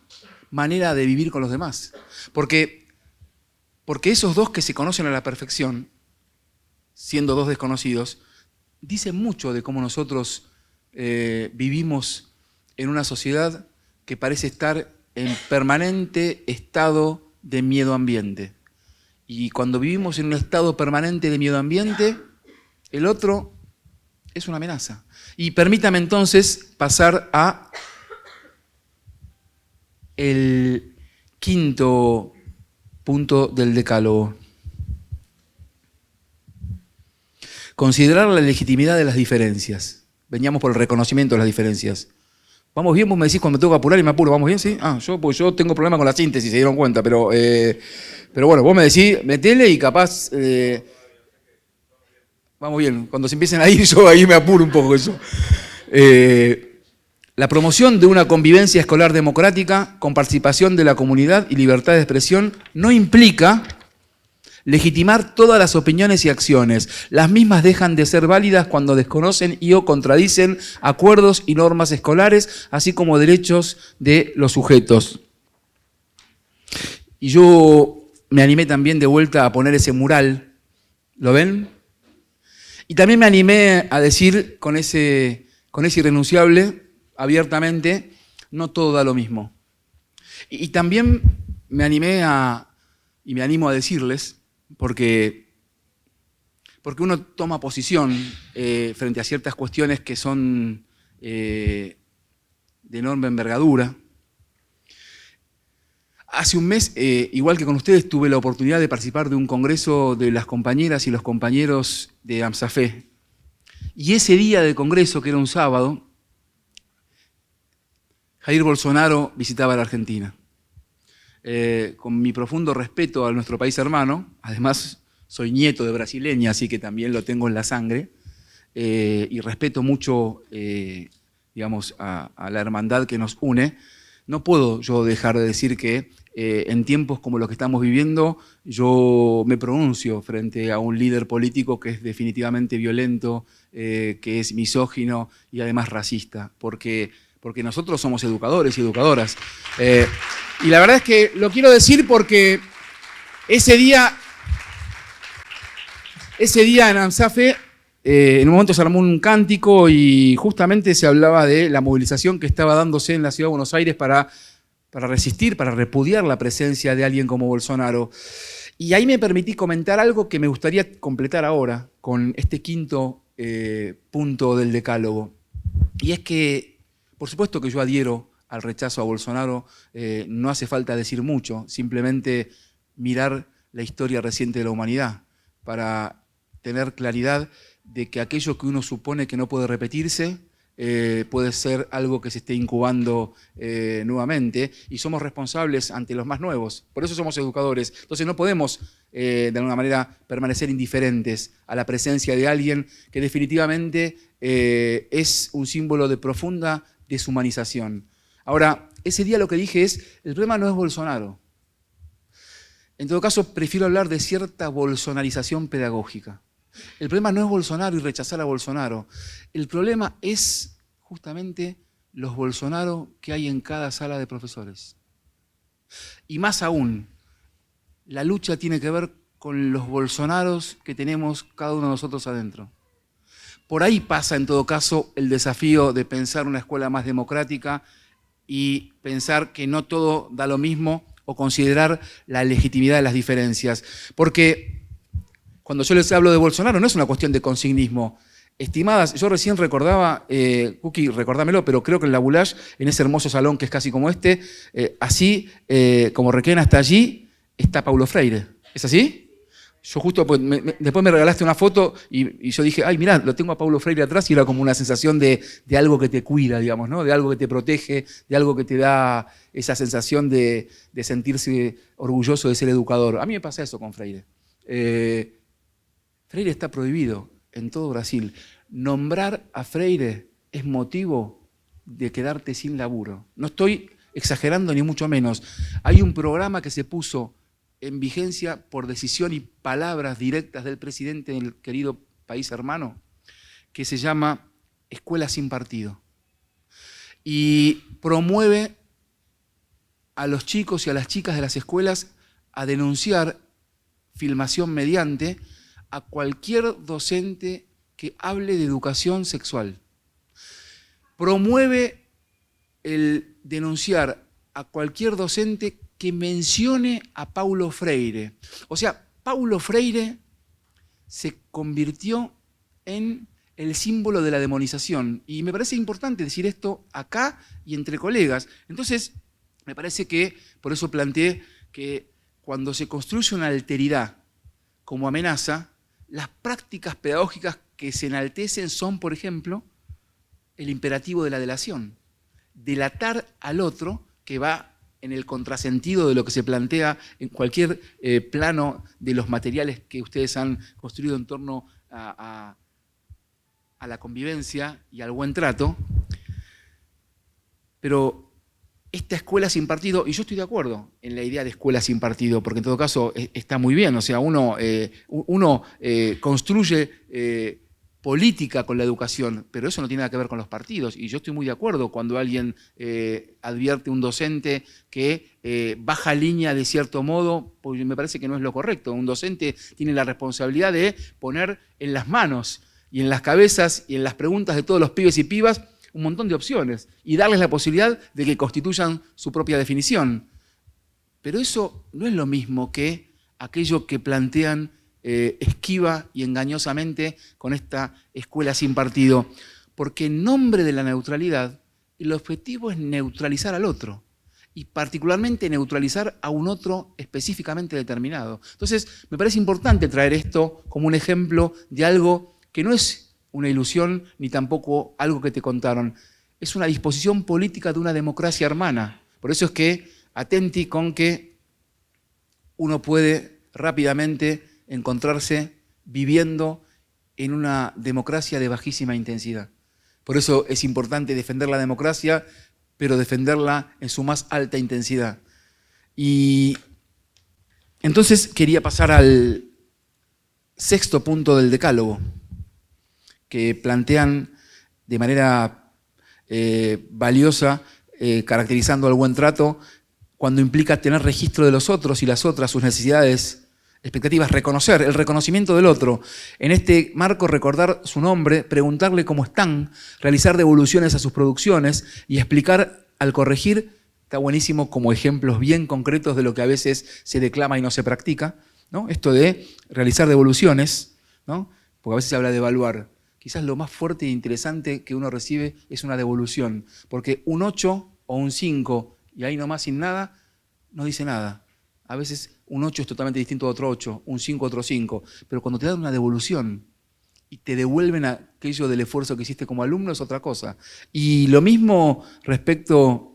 manera de vivir con los demás. Porque esos dos que se conocen a la perfección, siendo dos desconocidos, dicen mucho de cómo nosotros vivimos en una sociedad que parece estar en permanente estado de miedo ambiente. Y cuando vivimos en un estado permanente de miedo ambiente, el otro es una amenaza. Y permítame entonces pasar a el quinto punto del decálogo. Considerar la legitimidad de las diferencias. Veníamos por el reconocimiento de las diferencias. ¿Vamos bien? Vos me decís cuando me tengo que apurar y me apuro. ¿Vamos bien? ¿Sí? Yo tengo problemas con la síntesis, se dieron cuenta, pero bueno, vos me decís, metele y capaz... Vamos bien, cuando se empiecen a ir yo ahí me apuro un poco eso. La promoción de una convivencia escolar democrática con participación de la comunidad y libertad de expresión no implica legitimar todas las opiniones y acciones. Las mismas dejan de ser válidas cuando desconocen y o contradicen acuerdos y normas escolares, así como derechos de los sujetos. Y yo me animé también de vuelta a poner ese mural. ¿Lo ven? Y también me animé a decir con ese irrenunciable, abiertamente, no todo da lo mismo. Y también me animé y me animo a decirles, porque uno toma posición frente a ciertas cuestiones que son de enorme envergadura. Hace un mes, igual que con ustedes, tuve la oportunidad de participar de un congreso de las compañeras y los compañeros de AMSAFE. Y ese día de congreso, que era un sábado, Jair Bolsonaro visitaba la Argentina. Con mi profundo respeto a nuestro país hermano, además soy nieto de brasileña, así que también lo tengo en la sangre, y respeto mucho, digamos, a la hermandad que nos une, no puedo yo dejar de decir que en tiempos como los que estamos viviendo, yo me pronuncio frente a un líder político que es definitivamente violento, que es misógino y además racista, porque nosotros somos educadores y educadoras. Y la verdad es que lo quiero decir porque ese día en AMSAFE, en un momento se armó un cántico y justamente se hablaba de la movilización que estaba dándose en la Ciudad de Buenos Aires para resistir, para repudiar la presencia de alguien como Bolsonaro. Y ahí me permití comentar algo que me gustaría completar ahora con este quinto punto del decálogo. Y es que, por supuesto que yo adhiero al rechazo a Bolsonaro, no hace falta decir mucho, simplemente mirar la historia reciente de la humanidad para tener claridad de que aquello que uno supone que no puede repetirse puede ser algo que se esté incubando nuevamente, y somos responsables ante los más nuevos. Por eso somos educadores. Entonces no podemos, de alguna manera, permanecer indiferentes a la presencia de alguien que definitivamente es un símbolo de profunda deshumanización. Ahora, ese día lo que dije es, el problema no es Bolsonaro. En todo caso, prefiero hablar de cierta bolsonarización pedagógica. El problema no es Bolsonaro y rechazar a Bolsonaro. El problema es justamente los Bolsonaro que hay en cada sala de profesores. Y más aún, la lucha tiene que ver con los Bolsonaros que tenemos cada uno de nosotros adentro. Por ahí pasa, en todo caso, el desafío de pensar una escuela más democrática y pensar que no todo da lo mismo o considerar la legitimidad de las diferencias. Porque cuando yo les hablo de Bolsonaro no es una cuestión de consignismo. Estimadas, yo recién recordaba, Cookie, recordámelo, pero creo que en la Boulage, en ese hermoso salón que es casi como este, así como Requena está allí, está Paulo Freire. ¿Es así? Yo justo, pues, después me regalaste una foto y yo dije, ay, mirá, lo tengo a Paulo Freire atrás, y era como una sensación de algo que te cuida, digamos, ¿no? De algo que te protege, de algo que te da esa sensación de sentirse orgulloso de ser educador. A mí me pasa eso con Freire. Freire está prohibido en todo Brasil. Nombrar a Freire es motivo de quedarte sin laburo. No estoy exagerando ni mucho menos. Hay un programa que se puso en vigencia por decisión y palabras directas del presidente del querido país hermano, que se llama Escuela Sin Partido. Y promueve a los chicos y a las chicas de las escuelas a denunciar, filmación mediante, a cualquier docente que hable de educación sexual. Promueve el denunciar a cualquier docente que mencione a Paulo Freire. O sea, Paulo Freire se convirtió en el símbolo de la demonización. Y me parece importante decir esto acá y entre colegas. Entonces, me parece que, por eso planteé que cuando se construye una alteridad como amenaza, las prácticas pedagógicas que se enaltecen son, por ejemplo, el imperativo de la delación. Delatar al otro, que va en el contrasentido de lo que se plantea en cualquier plano de los materiales que ustedes han construido en torno a la convivencia y al buen trato. Pero esta escuela sin partido, y yo estoy de acuerdo en la idea de escuela sin partido, porque en todo caso está muy bien, o sea, uno construye política con la educación, pero eso no tiene nada que ver con los partidos. Y yo estoy muy de acuerdo cuando alguien advierte a un docente que baja línea de cierto modo, porque me parece que no es lo correcto. Un docente tiene la responsabilidad de poner en las manos y en las cabezas y en las preguntas de todos los pibes y pibas un montón de opciones y darles la posibilidad de que constituyan su propia definición. Pero eso no es lo mismo que aquello que plantean esquiva y engañosamente con esta escuela sin partido, porque en nombre de la neutralidad el objetivo es neutralizar al otro y particularmente neutralizar a un otro específicamente determinado. Entonces me parece importante traer esto como un ejemplo de algo que no es una ilusión ni tampoco algo que te contaron, es una disposición política de una democracia hermana. Por eso es que atenti con que uno puede rápidamente encontrarse viviendo en una democracia de bajísima intensidad. Por eso es importante defender la democracia, pero defenderla en su más alta intensidad. Y entonces quería pasar al sexto punto del decálogo, que plantean de manera valiosa, caracterizando al buen trato, cuando implica tener registro de los otros y las otras, sus necesidades, expectativas, reconocer, el reconocimiento del otro. En este marco, recordar su nombre, preguntarle cómo están, realizar devoluciones a sus producciones y explicar al corregir, está buenísimo como ejemplos bien concretos de lo que a veces se declama y no se practica, ¿no? Esto de realizar devoluciones, ¿no? Porque a veces se habla de evaluar. quizás lo más fuerte e interesante que uno recibe es una devolución. Porque un 8 o un 5, y ahí nomás sin nada, no dice nada. A veces un 8 es totalmente distinto a otro 8, un 5 a otro 5. Pero cuando te dan una devolución y te devuelven aquello del esfuerzo que hiciste como alumno, es otra cosa. Y lo mismo respecto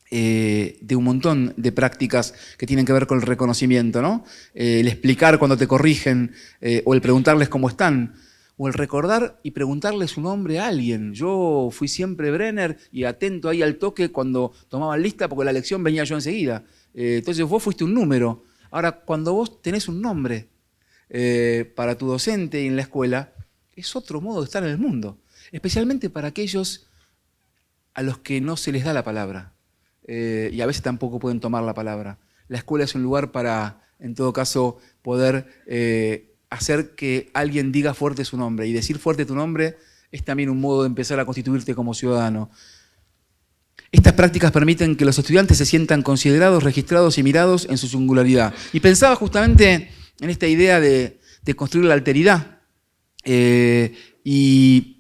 de un montón de prácticas que tienen que ver con el reconocimiento, ¿no? El explicar cuando te corrigen, o el preguntarles cómo están, o el recordar y preguntarle su nombre a alguien. Yo fui siempre Brenner y atento ahí al toque cuando tomaban lista, porque la lección venía yo enseguida. Entonces vos fuiste un número. Ahora, cuando vos tenés un nombre para tu docente en la escuela, es otro modo de estar en el mundo, especialmente para aquellos a los que no se les da la palabra. Y a veces tampoco pueden tomar la palabra. La escuela es un lugar para, en todo caso, poder hacer que alguien diga fuerte su nombre. Y decir fuerte tu nombre es también un modo de empezar a constituirte como ciudadano. Estas prácticas permiten que los estudiantes se sientan considerados, registrados y mirados en su singularidad. Y pensaba justamente en esta idea de construir la alteridad y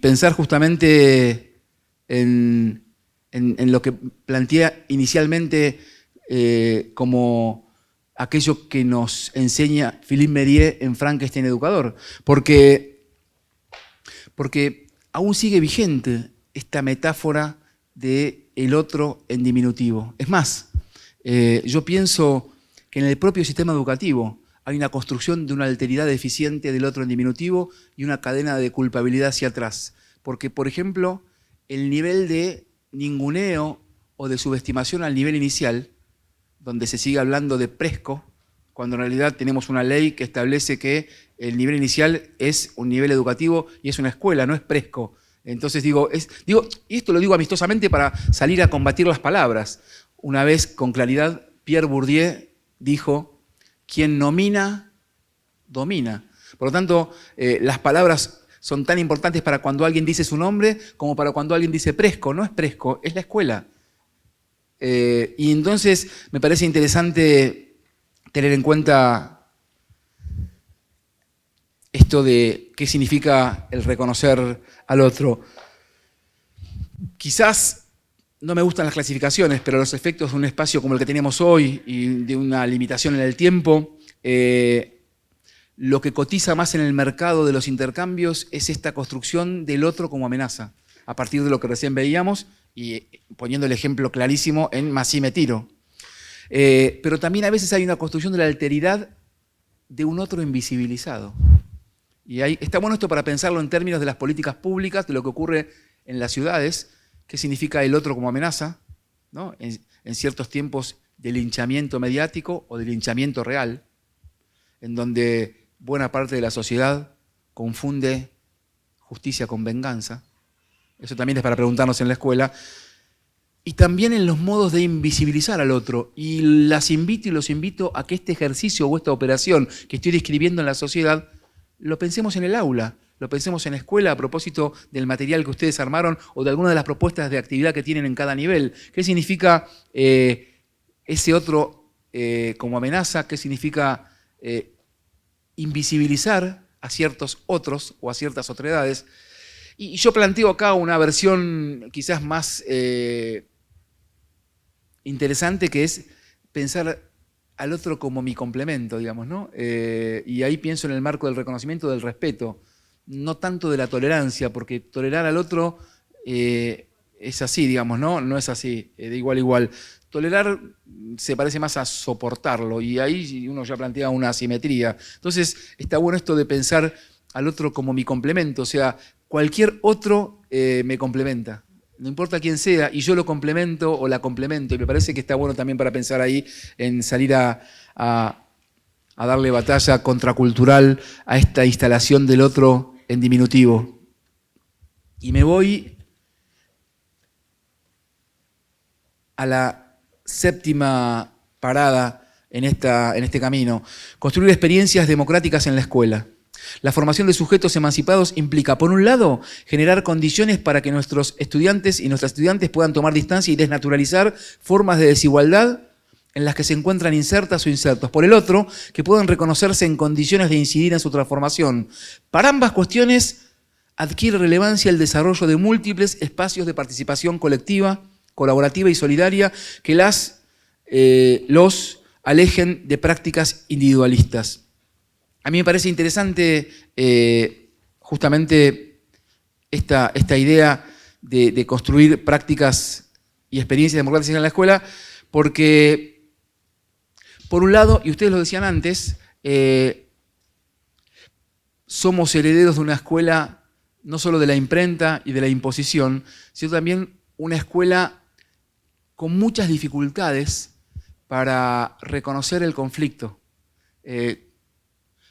pensar justamente en lo que plantea inicialmente como aquello que nos enseña Philippe Mérieux en Frankenstein Educador. Porque aún sigue vigente esta metáfora del otro en diminutivo. Es más, yo pienso que en el propio sistema educativo hay una construcción de una alteridad deficiente del otro en diminutivo y una cadena de culpabilidad hacia atrás. Porque, por ejemplo, el nivel de ninguneo o de subestimación al nivel inicial, donde se sigue hablando de presco, cuando en realidad tenemos una ley que establece que el nivel inicial es un nivel educativo y es una escuela, no es presco. Entonces y esto lo digo amistosamente para salir a combatir las palabras. Una vez, con claridad, Pierre Bourdieu dijo: quien nomina, domina. Por lo tanto, las palabras son tan importantes para cuando alguien dice su nombre como para cuando alguien dice presco. No es presco, es la escuela. Y entonces me parece interesante tener en cuenta esto de qué significa el reconocer al otro. Quizás no me gustan las clasificaciones, pero los efectos de un espacio como el que tenemos hoy y de una limitación en el tiempo, lo que cotiza más en el mercado de los intercambios es esta construcción del otro como amenaza, a partir de lo que recién veíamos y poniendo el ejemplo clarísimo en Masí me tiro. Pero también a veces hay una construcción de la alteridad de un otro invisibilizado. Y está bueno esto para pensarlo en términos de las políticas públicas, de lo que ocurre en las ciudades, qué significa el otro como amenaza, ¿no? En ciertos tiempos de linchamiento mediático o de linchamiento real, en donde buena parte de la sociedad confunde justicia con venganza. Eso también es para preguntarnos en la escuela. Y también en los modos de invisibilizar al otro. Y las invito y los invito a que este ejercicio o esta operación que estoy describiendo en la sociedad lo pensemos en el aula, lo pensemos en la escuela a propósito del material que ustedes armaron o de alguna de las propuestas de actividad que tienen en cada nivel. ¿Qué significa ese otro como amenaza? ¿Qué significa invisibilizar a ciertos otros o a ciertas otredades? Y yo planteo acá una versión quizás más interesante, que es pensar al otro como mi complemento, digamos, ¿no? Y ahí pienso en el marco del reconocimiento del respeto, no tanto de la tolerancia, porque tolerar al otro es así, digamos, ¿no? No es así, de igual a igual. Tolerar se parece más a soportarlo, y ahí uno ya plantea una asimetría. Entonces está bueno esto de pensar al otro como mi complemento, o sea, cualquier otro me complementa. No importa quién sea, y yo lo complemento o la complemento. Y me parece que está bueno también para pensar ahí en salir a darle batalla contracultural a esta instalación del otro en diminutivo. Y me voy a la séptima parada en este camino: construir experiencias democráticas en la escuela. La formación de sujetos emancipados implica, por un lado, generar condiciones para que nuestros estudiantes y nuestras estudiantes puedan tomar distancia y desnaturalizar formas de desigualdad en las que se encuentran insertas o insertos. Por el otro, que puedan reconocerse en condiciones de incidir en su transformación. Para ambas cuestiones adquiere relevancia el desarrollo de múltiples espacios de participación colectiva, colaborativa y solidaria que los alejen de prácticas individualistas. A mí me parece interesante justamente esta idea de construir prácticas y experiencias democráticas en la escuela, porque, por un lado, y ustedes lo decían antes, somos herederos de una escuela no solo de la imprenta y de la imposición, sino también una escuela con muchas dificultades para reconocer el conflicto.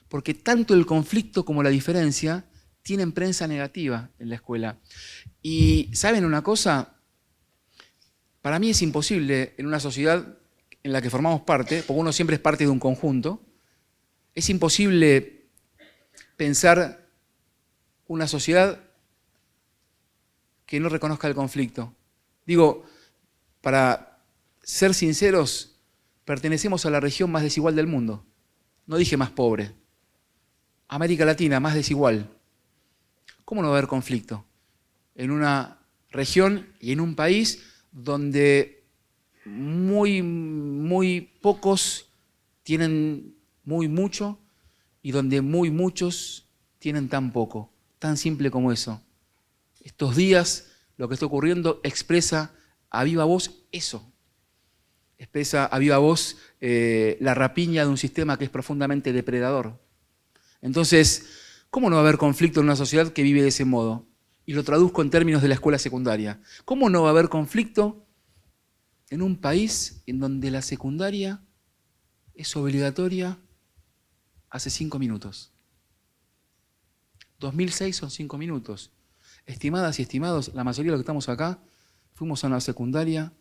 Porque tanto el conflicto como la diferencia tienen prensa negativa en la escuela. Y ¿saben una cosa? Para mí es imposible en una sociedad en la que formamos parte, porque uno siempre es parte de un conjunto, es imposible pensar una sociedad que no reconozca el conflicto. Digo, para ser sinceros, pertenecemos a la región más desigual del mundo. No dije más pobre. América Latina, más desigual. ¿Cómo no va a haber conflicto en una región y en un país donde muy pocos tienen muy mucho y donde muy muchos tienen tan poco? Tan simple como eso. Estos días lo que está ocurriendo expresa a viva voz eso. Expresa a viva voz la rapiña de un sistema que es profundamente depredador. Entonces, ¿cómo no va a haber conflicto en una sociedad que vive de ese modo? Y lo traduzco en términos de la escuela secundaria. ¿Cómo no va a haber conflicto en un país en donde la secundaria es obligatoria hace 5 minutos? 2006 son 5 minutos. Estimadas y estimados, la mayoría de los que estamos acá fuimos a una secundaria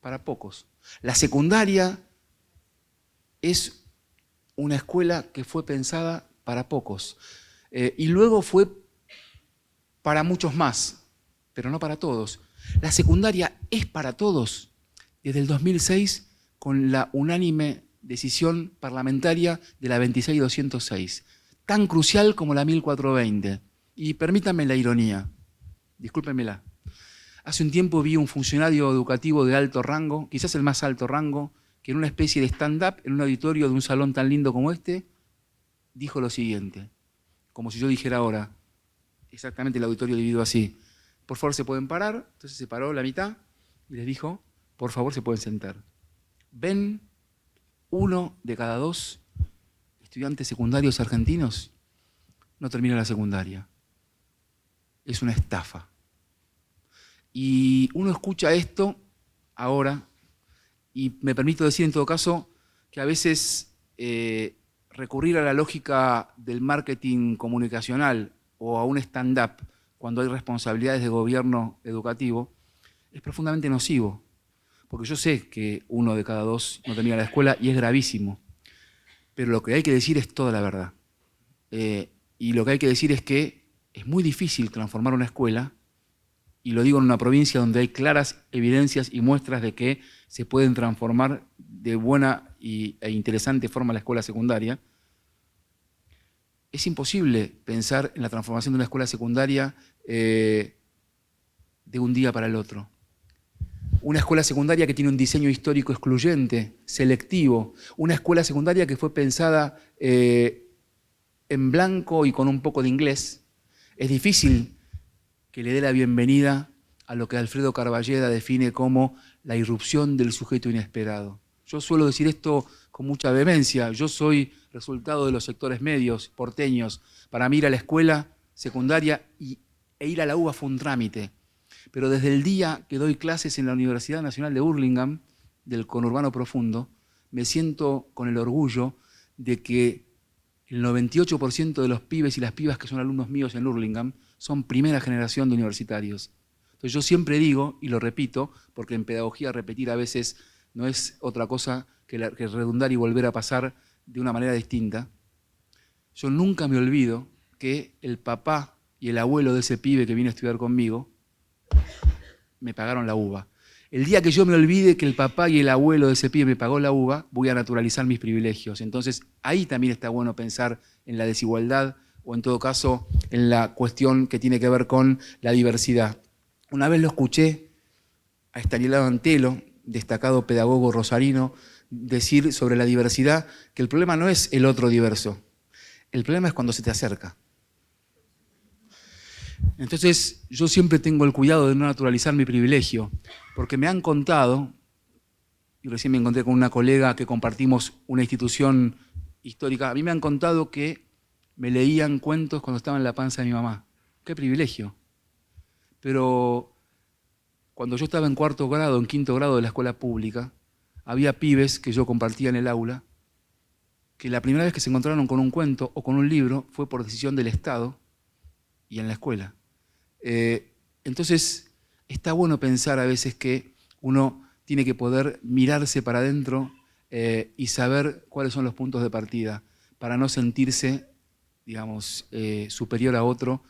para pocos. La secundaria es una escuela que fue pensada para pocos. Y luego fue para muchos más, pero no para todos. La secundaria es para todos desde el 2006 con la unánime decisión parlamentaria de la 26.206, tan crucial como la 1420. Y permítanme la ironía, discúlpenmela. Hace un tiempo vi un funcionario educativo de alto rango, quizás el más alto rango, que en una especie de stand-up, en un auditorio de un salón tan lindo como este, dijo lo siguiente, como si yo dijera ahora, exactamente el auditorio dividido así. Por favor, ¿se pueden parar? Entonces se paró la mitad y les dijo, por favor, se pueden sentar. ¿Ven 1 de cada 2 estudiantes secundarios argentinos? No termina la secundaria. Es una estafa. Y uno escucha esto ahora, y me permito decir en todo caso que a veces recurrir a la lógica del marketing comunicacional o a un stand-up cuando hay responsabilidades de gobierno educativo es profundamente nocivo. Porque yo sé que 1 de cada 2 no termina la escuela y es gravísimo. Pero lo que hay que decir es toda la verdad. Y lo que hay que decir es que es muy difícil transformar una escuela, y lo digo en una provincia donde hay claras evidencias y muestras de que se pueden transformar de buena e interesante forma la escuela secundaria. Es imposible pensar en la transformación de una escuela secundaria de un día para el otro. Una escuela secundaria que tiene un diseño histórico excluyente, selectivo. Una escuela secundaria que fue pensada en blanco y con un poco de inglés. Es difícil que le dé la bienvenida a lo que Alfredo Carballeda define como la irrupción del sujeto inesperado. Yo suelo decir esto con mucha vehemencia. Yo soy resultado de los sectores medios, porteños. Para mí ir a la escuela secundaria e ir a la UBA fue un trámite. Pero desde el día que doy clases en la Universidad Nacional de Hurlingham, del conurbano profundo, me siento con el orgullo de que el 98% de los pibes y las pibas que son alumnos míos en Hurlingham son primera generación de universitarios. Entonces yo siempre digo, y lo repito, porque en pedagogía repetir a veces no es otra cosa que redundar y volver a pasar de una manera distinta, yo nunca me olvido que el papá y el abuelo de ese pibe que vino a estudiar conmigo me pagaron la UBA. El día que yo me olvide que el papá y el abuelo de ese pibe me pagó la uva, voy a naturalizar mis privilegios. Entonces, ahí también está bueno pensar en la desigualdad o, en todo caso, en la cuestión que tiene que ver con la diversidad. Una vez lo escuché a Estanislao Antelo, destacado pedagogo rosarino, decir sobre la diversidad que el problema no es el otro diverso, el problema es cuando se te acerca. Entonces, yo siempre tengo el cuidado de no naturalizar mi privilegio, porque me han contado, y recién me encontré con una colega que compartimos una institución histórica, a mí me han contado que me leían cuentos cuando estaba en la panza de mi mamá. ¡Qué privilegio! Pero cuando yo estaba en cuarto grado, en quinto grado de la escuela pública, había pibes que yo compartía en el aula, que la primera vez que se encontraron con un cuento o con un libro fue por decisión del Estado y en la escuela. Entonces, está bueno pensar a veces que uno tiene que poder mirarse para adentro y saber cuáles son los puntos de partida para no sentirse, digamos, superior a otro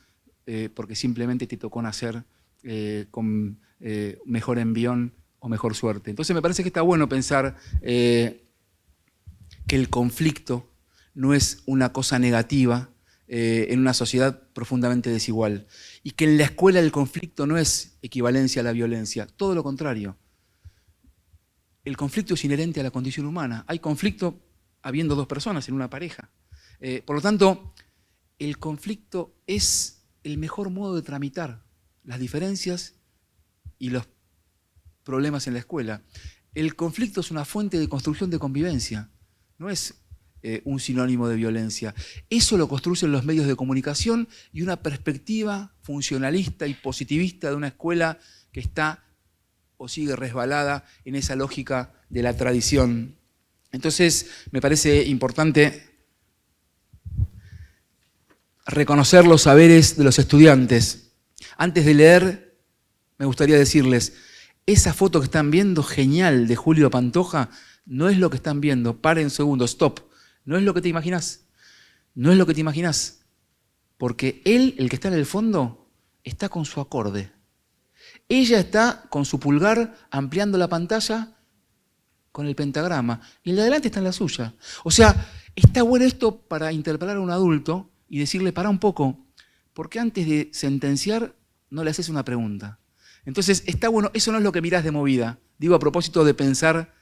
porque simplemente te tocó nacer con mejor envión o mejor suerte. Entonces me parece que está bueno pensar que el conflicto no es una cosa negativa en una sociedad profundamente desigual y que en la escuela el conflicto no es equivalencia a la violencia, todo lo contrario. El conflicto es inherente a la condición humana. Hay conflicto habiendo dos personas en una pareja. Por lo tanto, el conflicto es el mejor modo de tramitar las diferencias y los problemas en la escuela. El conflicto es una fuente de construcción de convivencia, no es un sinónimo de violencia. Eso lo construyen los medios de comunicación y una perspectiva funcionalista y positivista de una escuela que está o sigue resbalada en esa lógica de la tradición. Entonces, me parece importante reconocer los saberes de los estudiantes. Antes de leer, me gustaría decirles, esa foto que están viendo, genial, de Julio Pantoja, no es lo que están viendo. Paren un segundo, stop. No es lo que te imaginás. No es lo que te imaginás. Porque él, el que está en el fondo, está con su acorde. Ella está con su pulgar ampliando la pantalla con el pentagrama. Y el de adelante está en la suya. O sea, está bueno esto para interpelar a un adulto y decirle, pará un poco, porque antes de sentenciar no le haces una pregunta. Entonces, está bueno, eso no es lo que mirás de movida. Digo, a propósito de pensar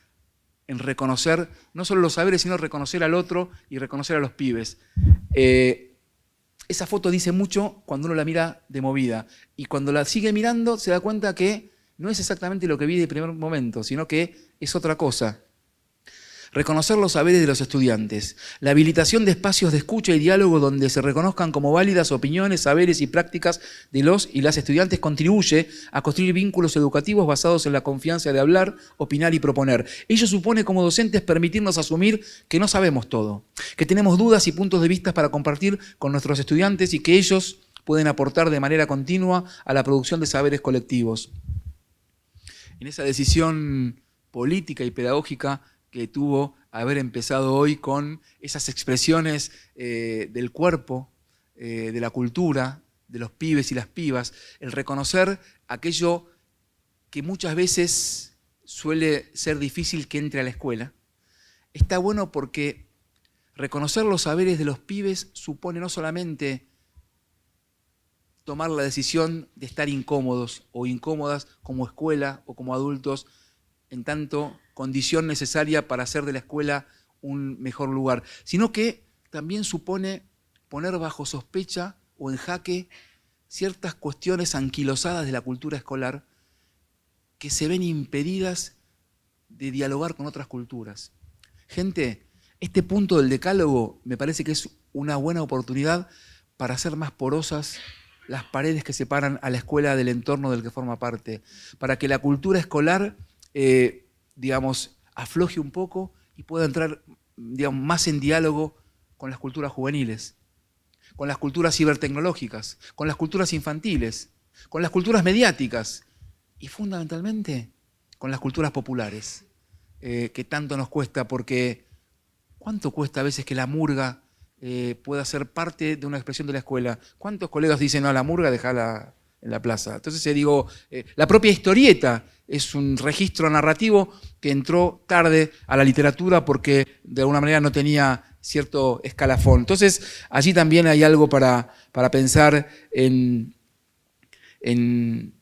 en reconocer no solo los saberes, sino reconocer al otro y reconocer a los pibes. Esa foto dice mucho cuando uno la mira de movida. Y cuando la sigue mirando, se da cuenta que no es exactamente lo que vi de primer momento, sino que es otra cosa. Reconocer los saberes de los estudiantes. La habilitación de espacios de escucha y diálogo donde se reconozcan como válidas opiniones, saberes y prácticas de los y las estudiantes contribuye a construir vínculos educativos basados en la confianza de hablar, opinar y proponer. Ello supone como docentes permitirnos asumir que no sabemos todo, que tenemos dudas y puntos de vista para compartir con nuestros estudiantes y que ellos pueden aportar de manera continua a la producción de saberes colectivos. En esa decisión política y pedagógica que tuvo haber empezado hoy con esas expresiones del cuerpo, de la cultura, de los pibes y las pibas, el reconocer aquello que muchas veces suele ser difícil que entre a la escuela. Está bueno porque reconocer los saberes de los pibes supone no solamente tomar la decisión de estar incómodos o incómodas como escuela o como adultos, en tanto condición necesaria para hacer de la escuela un mejor lugar, sino que también supone poner bajo sospecha o en jaque ciertas cuestiones anquilosadas de la cultura escolar que se ven impedidas de dialogar con otras culturas. Gente, este punto del decálogo me parece que es una buena oportunidad para hacer más porosas las paredes que separan a la escuela del entorno del que forma parte, para que la cultura escolar digamos, afloje un poco y pueda entrar, digamos, más en diálogo con las culturas juveniles, con las culturas cibertecnológicas, con las culturas infantiles, con las culturas mediáticas y fundamentalmente con las culturas populares, que tanto nos cuesta, porque ¿cuánto cuesta a veces que la murga pueda ser parte de una expresión de la escuela? ¿Cuántos colegas dicen, no, la murga, déjala en la plaza. Entonces digo, la propia historieta es un registro narrativo que entró tarde a la literatura porque de alguna manera no tenía cierto escalafón. Entonces allí también hay algo para pensar en el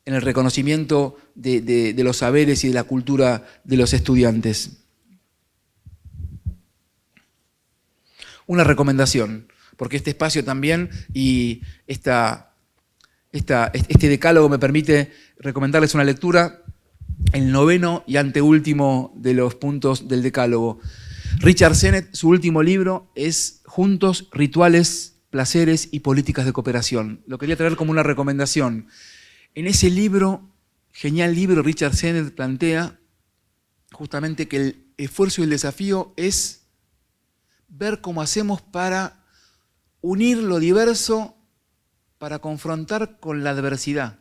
reconocimiento de los saberes y de la cultura de los estudiantes. Una recomendación, porque este espacio también y este decálogo me permite recomendarles una lectura, el 9º y anteúltimo de los puntos del decálogo. Richard Sennett, su último libro es Juntos, Rituales, Placeres y Políticas de Cooperación. Lo quería traer como una recomendación. En ese libro, genial libro, Richard Sennett plantea justamente que el esfuerzo y el desafío es ver cómo hacemos para unir lo diverso para confrontar con la adversidad.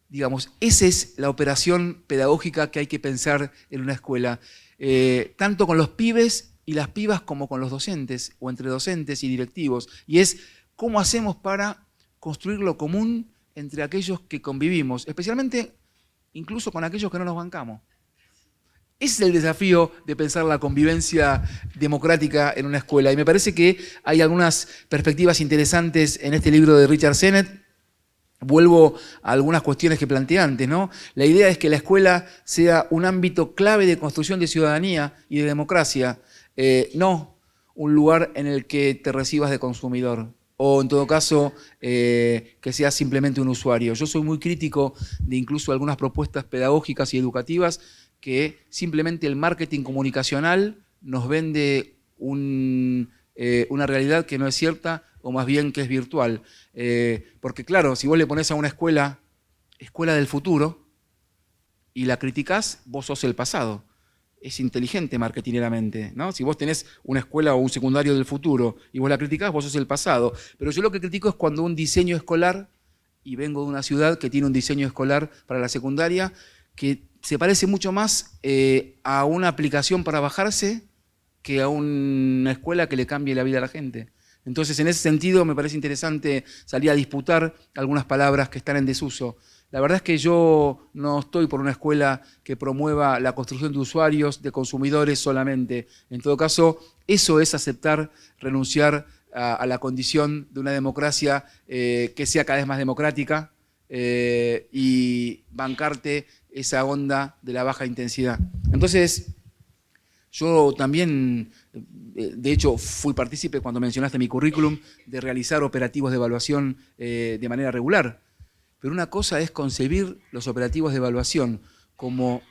Digamos, esa es la operación pedagógica que hay que pensar en una escuela, tanto con los pibes y las pibas como con los docentes, o entre docentes y directivos, y es cómo hacemos para construir lo común entre aquellos que convivimos, especialmente incluso con aquellos que no nos bancamos. Ese es el desafío de pensar la convivencia democrática en una escuela. Y me parece que hay algunas perspectivas interesantes en este libro de Richard Sennett. Vuelvo a algunas cuestiones que planteé antes, ¿no? La idea es que la escuela sea un ámbito clave de construcción de ciudadanía y de democracia, no un lugar en el que te recibas de consumidor, o en todo caso que seas simplemente un usuario. Yo soy muy crítico de incluso algunas propuestas pedagógicas y educativas que simplemente el marketing comunicacional nos vende una realidad que no es cierta, o más bien que es virtual. Porque claro, si vos le ponés a una escuela del futuro, y la criticás, vos sos el pasado. Es inteligente marketineramente, ¿no? Si vos tenés una escuela o un secundario del futuro y vos la criticás, vos sos el pasado. Pero yo lo que critico es cuando un diseño escolar, y vengo de una ciudad que tiene un diseño escolar para la secundaria, que se parece mucho más a una aplicación para bajarse que a una escuela que le cambie la vida a la gente. Entonces, en ese sentido, me parece interesante salir a disputar algunas palabras que están en desuso. La verdad es que yo no estoy por una escuela que promueva la construcción de usuarios, de consumidores solamente. En todo caso, eso es aceptar, renunciar a la condición de una democracia que sea cada vez más democrática y bancarte esa onda de la baja intensidad. Entonces, yo también, de hecho, fui partícipe cuando mencionaste mi currículum de realizar operativos de evaluación de manera regular. Pero una cosa es concebir los operativos de evaluación como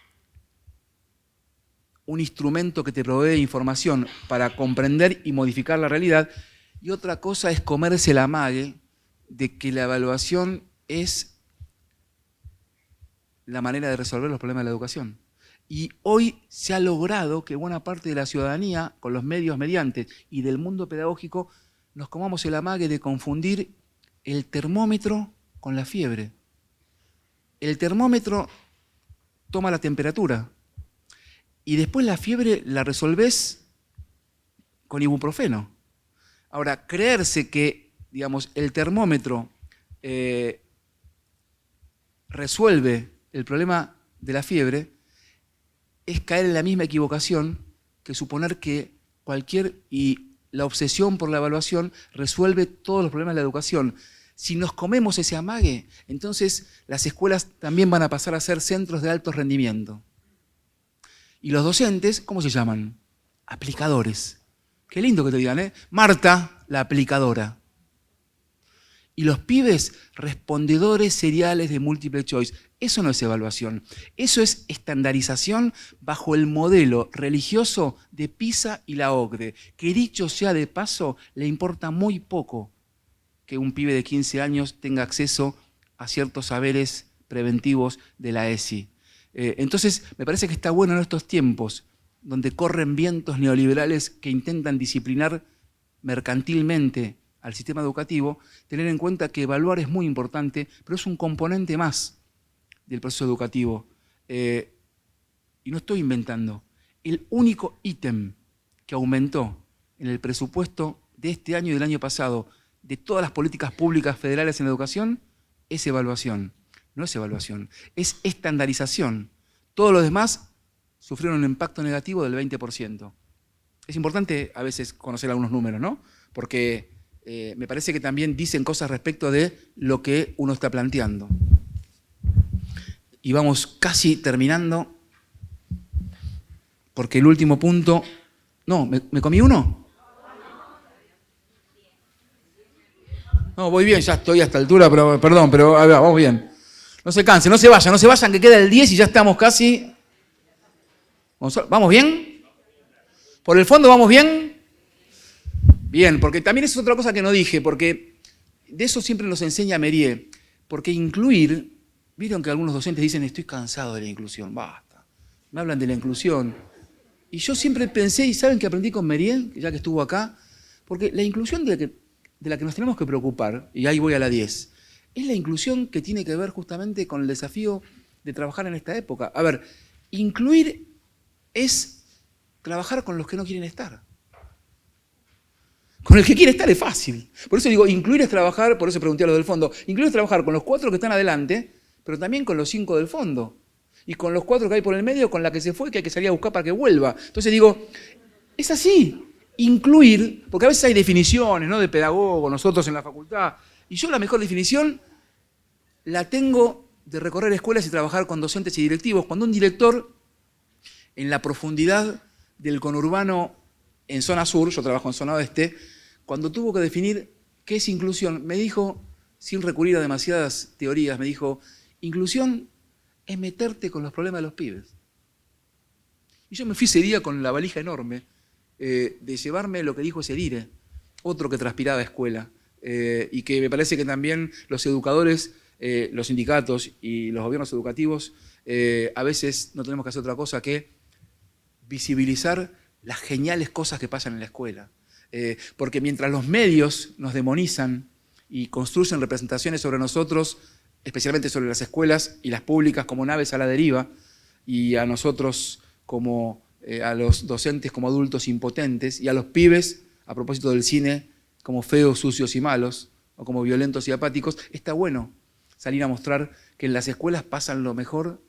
un instrumento que te provee información para comprender y modificar la realidad, y otra cosa es comerse el amague de que la evaluación es la manera de resolver los problemas de la educación. Y hoy se ha logrado que buena parte de la ciudadanía, con los medios mediantes y del mundo pedagógico, nos comamos el amague de confundir el termómetro con la fiebre. El termómetro toma la temperatura y después la fiebre la resolvés con ibuprofeno. Ahora, creerse que, digamos, el termómetro resuelve el problema de la fiebre es caer en la misma equivocación que suponer que la obsesión por la evaluación resuelve todos los problemas de la educación. Si nos comemos ese amague, entonces las escuelas también van a pasar a ser centros de alto rendimiento. Y los docentes, ¿cómo se llaman? Aplicadores. Qué lindo que te digan, ¿eh? Marta, la aplicadora. Y los pibes, respondedores seriales de múltiple choice. Eso no es evaluación. Eso es estandarización bajo el modelo religioso de Pisa y la OCDE, que dicho sea de paso, le importa muy poco que un pibe de 15 años tenga acceso a ciertos saberes preventivos de la ESI. Entonces, me parece que está bueno en estos tiempos, donde corren vientos neoliberales que intentan disciplinar mercantilmente al sistema educativo, tener en cuenta que evaluar es muy importante, pero es un componente más del proceso educativo. Y no estoy inventando. El único ítem que aumentó en el presupuesto de este año y del año pasado de todas las políticas públicas federales en la educación es evaluación. No es evaluación, es estandarización. Todos los demás sufrieron un impacto negativo del 20%. Es importante a veces conocer algunos números, ¿no? Porque me parece que también dicen cosas respecto de lo que uno está planteando. Y vamos casi terminando, porque el último punto... No, ¿me comí uno? No, voy bien, ya estoy a esta altura, pero perdón, pero a ver, vamos bien. No se cansen, no se vayan, que queda el 10 y ya estamos casi... ¿Vamos bien? ¿Por el fondo vamos bien? Bien, porque también es otra cosa que no dije, porque de eso siempre nos enseña Mérier, porque incluir, vieron que algunos docentes dicen, estoy cansado de la inclusión, basta, me hablan de la inclusión. Y yo siempre pensé, y ¿saben que aprendí con Mérier, ya que estuvo acá? Porque la inclusión de la que nos tenemos que preocupar, y ahí voy a la 10, es la inclusión que tiene que ver justamente con el desafío de trabajar en esta época. A ver, incluir es trabajar con los que no quieren estar. Con el que quiere estar es fácil. Por eso digo, incluir es trabajar, por eso pregunté a los del fondo, incluir es trabajar con los 4 que están adelante, pero también con los 5 del fondo. Y con los 4 que hay por el medio, con la que se fue, que hay que salir a buscar para que vuelva. Entonces digo, es así. Incluir, porque a veces hay definiciones, ¿no?, de pedagogo, nosotros en la facultad, y yo la mejor definición la tengo de recorrer escuelas y trabajar con docentes y directivos. Cuando un director, en la profundidad del conurbano en zona sur, yo trabajo en zona oeste, cuando tuvo que definir qué es inclusión, me dijo, sin recurrir a demasiadas teorías, me dijo, inclusión es meterte con los problemas de los pibes. Y yo me fui ese día con la valija enorme, de llevarme lo que dijo Sedire, otro que transpiraba escuela, y que me parece que también los educadores, los sindicatos y los gobiernos educativos, a veces no tenemos que hacer otra cosa que visibilizar las geniales cosas que pasan en la escuela. Porque mientras los medios nos demonizan y construyen representaciones sobre nosotros, especialmente sobre las escuelas y las públicas como naves a la deriva, y a nosotros como a los docentes como adultos impotentes, y a los pibes, a propósito del cine, como feos, sucios y malos, o como violentos y apáticos, está bueno salir a mostrar que en las escuelas pasan lo mejor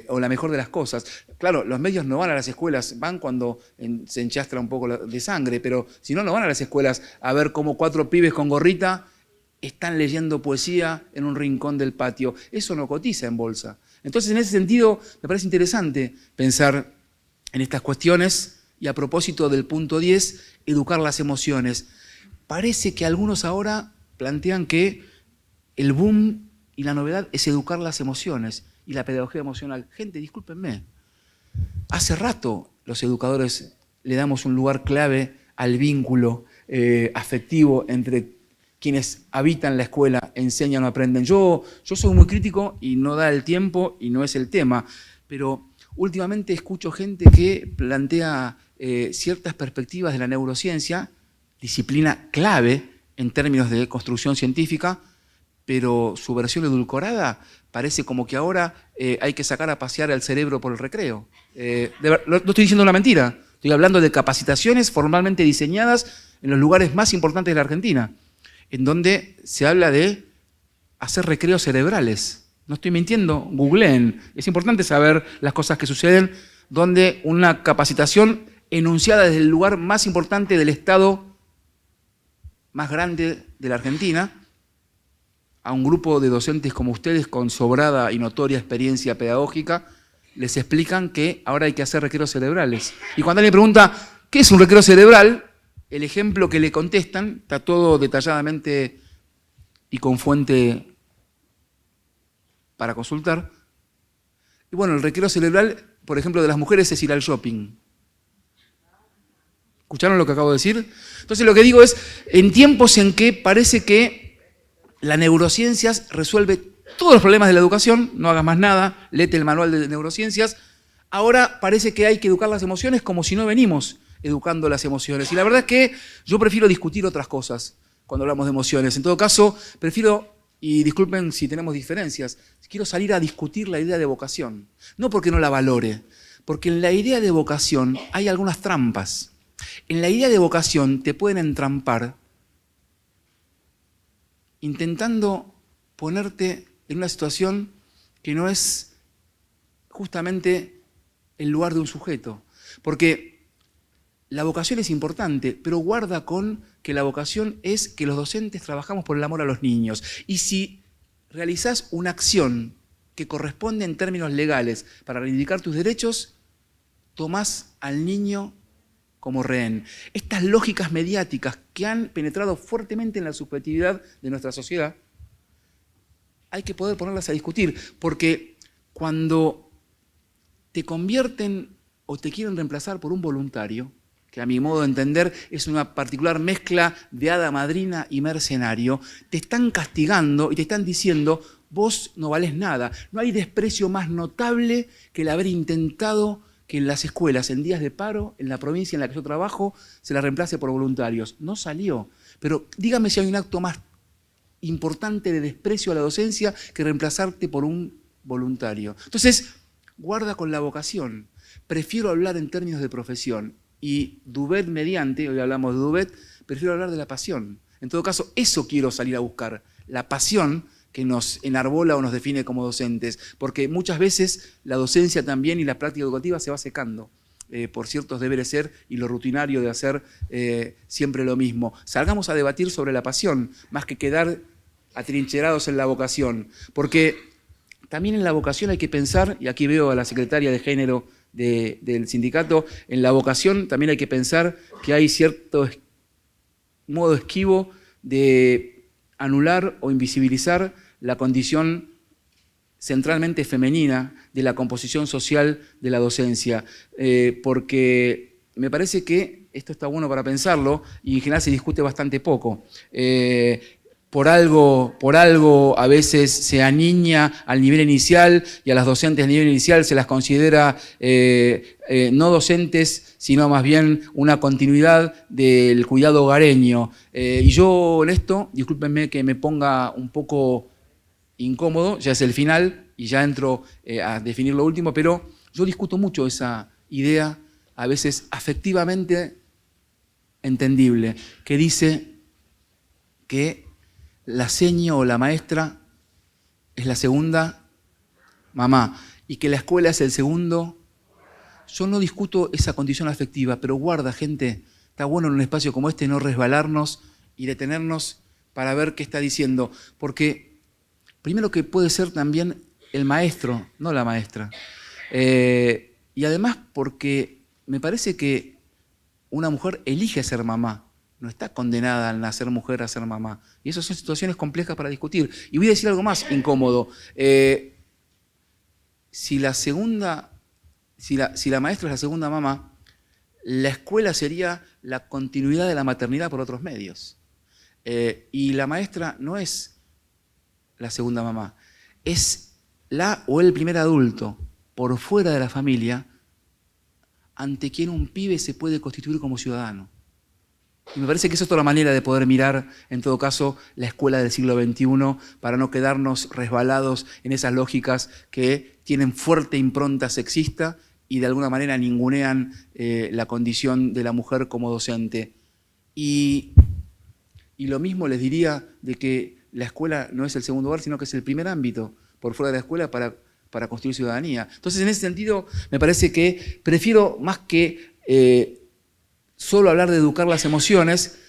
o la mejor de las cosas. Claro, los medios no van a las escuelas, van cuando se enchastra un poco de sangre, pero si no, no van a las escuelas a ver cómo 4 pibes con gorrita están leyendo poesía en un rincón del patio. Eso no cotiza en bolsa. Entonces, en ese sentido, me parece interesante pensar en estas cuestiones y a propósito del punto 10, educar las emociones. Parece que algunos ahora plantean que el boom y la novedad es educar las emociones y la pedagogía emocional. Gente, discúlpenme, hace rato los educadores le damos un lugar clave al vínculo afectivo entre quienes habitan la escuela, enseñan o aprenden. Yo soy muy crítico y no da el tiempo y no es el tema, pero últimamente escucho gente que plantea ciertas perspectivas de la neurociencia, disciplina clave en términos de construcción científica, pero su versión edulcorada parece como que ahora hay que sacar a pasear al cerebro por el recreo. No estoy diciendo una mentira, estoy hablando de capacitaciones formalmente diseñadas en los lugares más importantes de la Argentina, en donde se habla de hacer recreos cerebrales. No estoy mintiendo, googleen. Es importante saber las cosas que suceden, donde una capacitación enunciada desde el lugar más importante del Estado más grande de la Argentina, a un grupo de docentes como ustedes con sobrada y notoria experiencia pedagógica, les explican que ahora hay que hacer recreos cerebrales. Y cuando alguien pregunta, ¿qué es un recreo cerebral?, el ejemplo que le contestan está todo detalladamente y con fuente para consultar. Y bueno, el recreo cerebral, por ejemplo, de las mujeres es ir al shopping. ¿Escucharon lo que acabo de decir? Entonces lo que digo es, en tiempos en que parece que la neurociencias resuelve todos los problemas de la educación, no hagas más nada, léete el manual de neurociencias, ahora parece que hay que educar las emociones como si no venimos educando las emociones. Y la verdad es que yo prefiero discutir otras cosas cuando hablamos de emociones. En todo caso, prefiero, y disculpen si tenemos diferencias, quiero salir a discutir la idea de vocación. No porque no la valore, porque en la idea de vocación hay algunas trampas. En la idea de vocación te pueden entrampar intentando ponerte en una situación que no es justamente el lugar de un sujeto. Porque la vocación es importante, pero guarda con que la vocación es que los docentes trabajamos por el amor a los niños. Y si realizás una acción que corresponde en términos legales para reivindicar tus derechos, tomás al niño como rehén. Estas lógicas mediáticas que han penetrado fuertemente en la subjetividad de nuestra sociedad, hay que poder ponerlas a discutir, porque cuando te convierten o te quieren reemplazar por un voluntario, que a mi modo de entender es una particular mezcla de hada madrina y mercenario, te están castigando y te están diciendo, vos no valés nada. No hay desprecio más notable que el haber intentado que en las escuelas, en días de paro, en la provincia en la que yo trabajo, se la reemplace por voluntarios. No salió. Pero dígame si hay un acto más importante de desprecio a la docencia que reemplazarte por un voluntario. Entonces, guarda con la vocación. Prefiero hablar en términos de profesión. Y Dubet mediante, hoy hablamos de Dubet, prefiero hablar de la pasión. En todo caso, eso quiero salir a buscar. La pasión que nos enarbola o nos define como docentes. Porque muchas veces la docencia también y la práctica educativa se va secando por ciertos deberes ser y lo rutinario de hacer siempre lo mismo. Salgamos a debatir sobre la pasión, más que quedar atrincherados en la vocación. Porque también en la vocación hay que pensar, y aquí veo a la secretaria de Género del sindicato, en la vocación también hay que pensar que hay cierto modo esquivo de anular o invisibilizar la condición centralmente femenina de la composición social de la docencia, porque me parece que esto está bueno para pensarlo y en general se discute bastante poco. Por algo a veces se aniña al nivel inicial y a las docentes al nivel inicial se las considera no docentes, sino más bien una continuidad del cuidado hogareño. Y yo en esto, discúlpenme que me ponga un poco incómodo, ya es el final y ya entro a definir lo último, pero yo discuto mucho esa idea, a veces afectivamente entendible, que dice que la seño o la maestra es la segunda mamá y que la escuela es el segundo. Yo no discuto esa condición afectiva, pero guarda, gente, está bueno en un espacio como este no resbalarnos y detenernos para ver qué está diciendo, porque primero que puede ser también el maestro, no la maestra, y además porque me parece que una mujer elige ser mamá. No está condenada al nacer mujer a ser mamá. Y esas son situaciones complejas para discutir. Y voy a decir algo más incómodo. Si la maestra es la segunda mamá, la escuela sería la continuidad de la maternidad por otros medios. Y la maestra no es la segunda mamá, es la o el primer adulto por fuera de la familia ante quien un pibe se puede constituir como ciudadano. Y me parece que esa es otra manera de poder mirar, en todo caso, la escuela del siglo XXI para no quedarnos resbalados en esas lógicas que tienen fuerte impronta sexista y de alguna manera ningunean la condición de la mujer como docente. Y lo mismo les diría de que la escuela no es el segundo hogar, sino que es el primer ámbito por fuera de la escuela para construir ciudadanía. Entonces, en ese sentido, me parece que prefiero más que solo hablar de educar las emociones,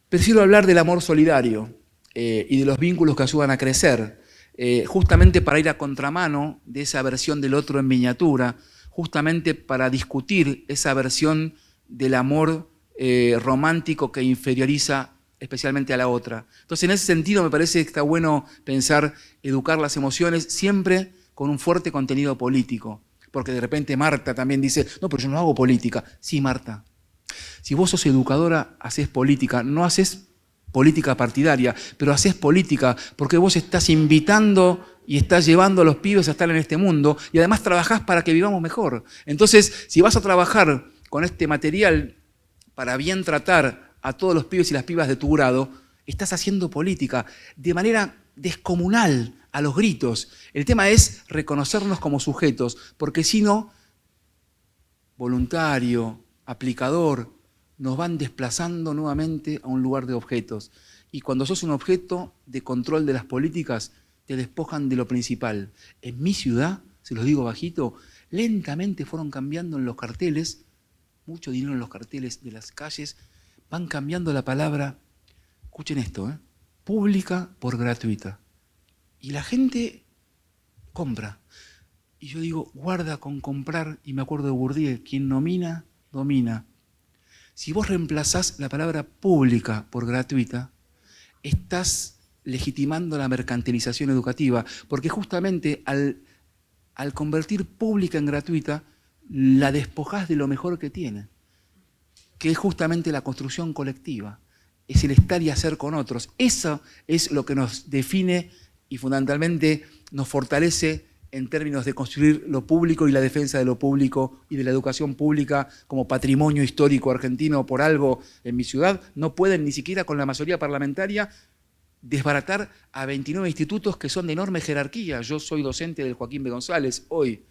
prefiero hablar del amor solidario y de los vínculos que ayudan a crecer, justamente para ir a contramano de esa versión del otro en miniatura, justamente para discutir esa versión del amor romántico que inferioriza especialmente a la otra. Entonces, en ese sentido, me parece que está bueno pensar educar las emociones siempre con un fuerte contenido político, porque de repente Marta también dice, no, pero yo no hago política. Sí, Marta. Si vos sos educadora, hacés política, no hacés política partidaria, pero hacés política porque vos estás invitando y estás llevando a los pibes a estar en este mundo y además trabajás para que vivamos mejor. Entonces, si vas a trabajar con este material para bien tratar a todos los pibes y las pibas de tu grado, estás haciendo política de manera descomunal, a los gritos. El tema es reconocernos como sujetos, porque si no, voluntario, aplicador, nos van desplazando nuevamente a un lugar de objetos. Y cuando sos un objeto de control de las políticas, te despojan de lo principal. En mi ciudad, se los digo bajito, lentamente fueron cambiando en los carteles, mucho dinero en los carteles de las calles, van cambiando la palabra, escuchen esto, pública por gratuita. Y la gente compra. Y yo digo, guarda con comprar, y me acuerdo de Bourdieu, quien nomina, domina. Si vos reemplazás la palabra pública por gratuita, estás legitimando la mercantilización educativa, porque justamente al convertir pública en gratuita, la despojás de lo mejor que tiene, que es justamente la construcción colectiva, es el estar y hacer con otros. Eso es lo que nos define y fundamentalmente nos fortalece en términos de construir lo público y la defensa de lo público y de la educación pública como patrimonio histórico argentino. Por algo en mi ciudad no pueden ni siquiera con la mayoría parlamentaria desbaratar a 29 institutos que son de enorme jerarquía. Yo soy docente del Joaquín B. González hoy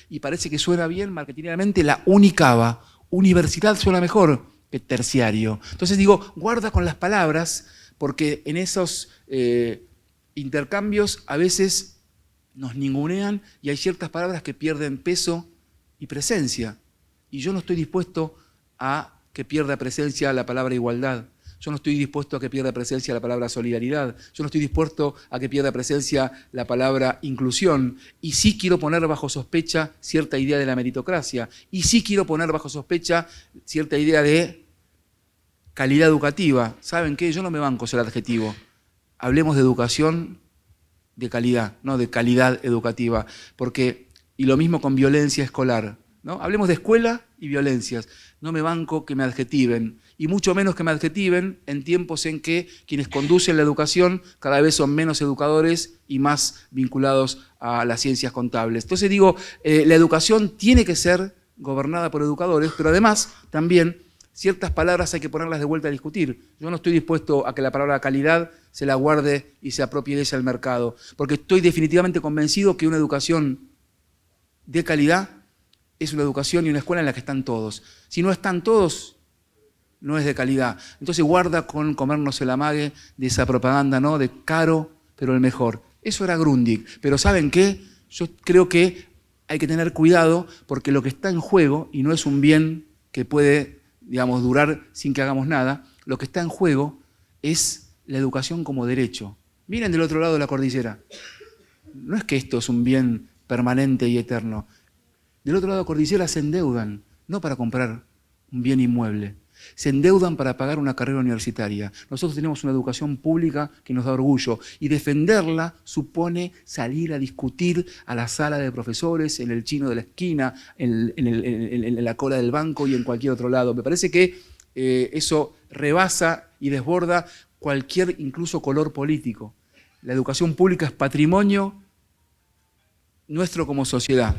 y parece que suena bien marketingamente la UNICABA. Universidad suena mejor que terciario. Entonces digo, guarda con las palabras porque en esos intercambios a veces nos ningunean y hay ciertas palabras que pierden peso y presencia. Y yo no estoy dispuesto a que pierda presencia la palabra igualdad. Yo no estoy dispuesto a que pierda presencia la palabra solidaridad. Yo no estoy dispuesto a que pierda presencia la palabra inclusión. Y sí quiero poner bajo sospecha cierta idea de la meritocracia. Y sí quiero poner bajo sospecha cierta idea de calidad educativa. ¿Saben qué? Yo no me banco ese adjetivo. Hablemos de educación de calidad, no de calidad educativa. Y lo mismo con violencia escolar, ¿no? Hablemos de escuela y violencias. No me banco que me adjetiven. Y mucho menos que me adjetiven en tiempos en que quienes conducen la educación cada vez son menos educadores y más vinculados a las ciencias contables. Entonces digo, la educación tiene que ser gobernada por educadores, pero además también ciertas palabras hay que ponerlas de vuelta a discutir. Yo no estoy dispuesto a que la palabra calidad se la guarde y se apropie de ella al mercado, porque estoy definitivamente convencido que una educación de calidad es una educación y una escuela en la que están todos. Si no están todos, no es de calidad. Entonces guarda con comernos el amague de esa propaganda, ¿no? De caro, pero el mejor. Eso era Grundig. Pero ¿saben qué? Yo creo que hay que tener cuidado porque lo que está en juego, y no es un bien que puede, digamos, durar sin que hagamos nada, lo que está en juego es la educación como derecho. Miren del otro lado de la cordillera. No es que esto es un bien permanente y eterno. Del otro lado de la cordillera se endeudan, no para comprar un bien inmueble. Se endeudan para pagar una carrera universitaria. Nosotros tenemos una educación pública que nos da orgullo y defenderla supone salir a discutir a la sala de profesores, en el chino de la esquina, en la cola del banco y en cualquier otro lado. Me parece que eso rebasa y desborda cualquier incluso color político. La educación pública es patrimonio nuestro como sociedad.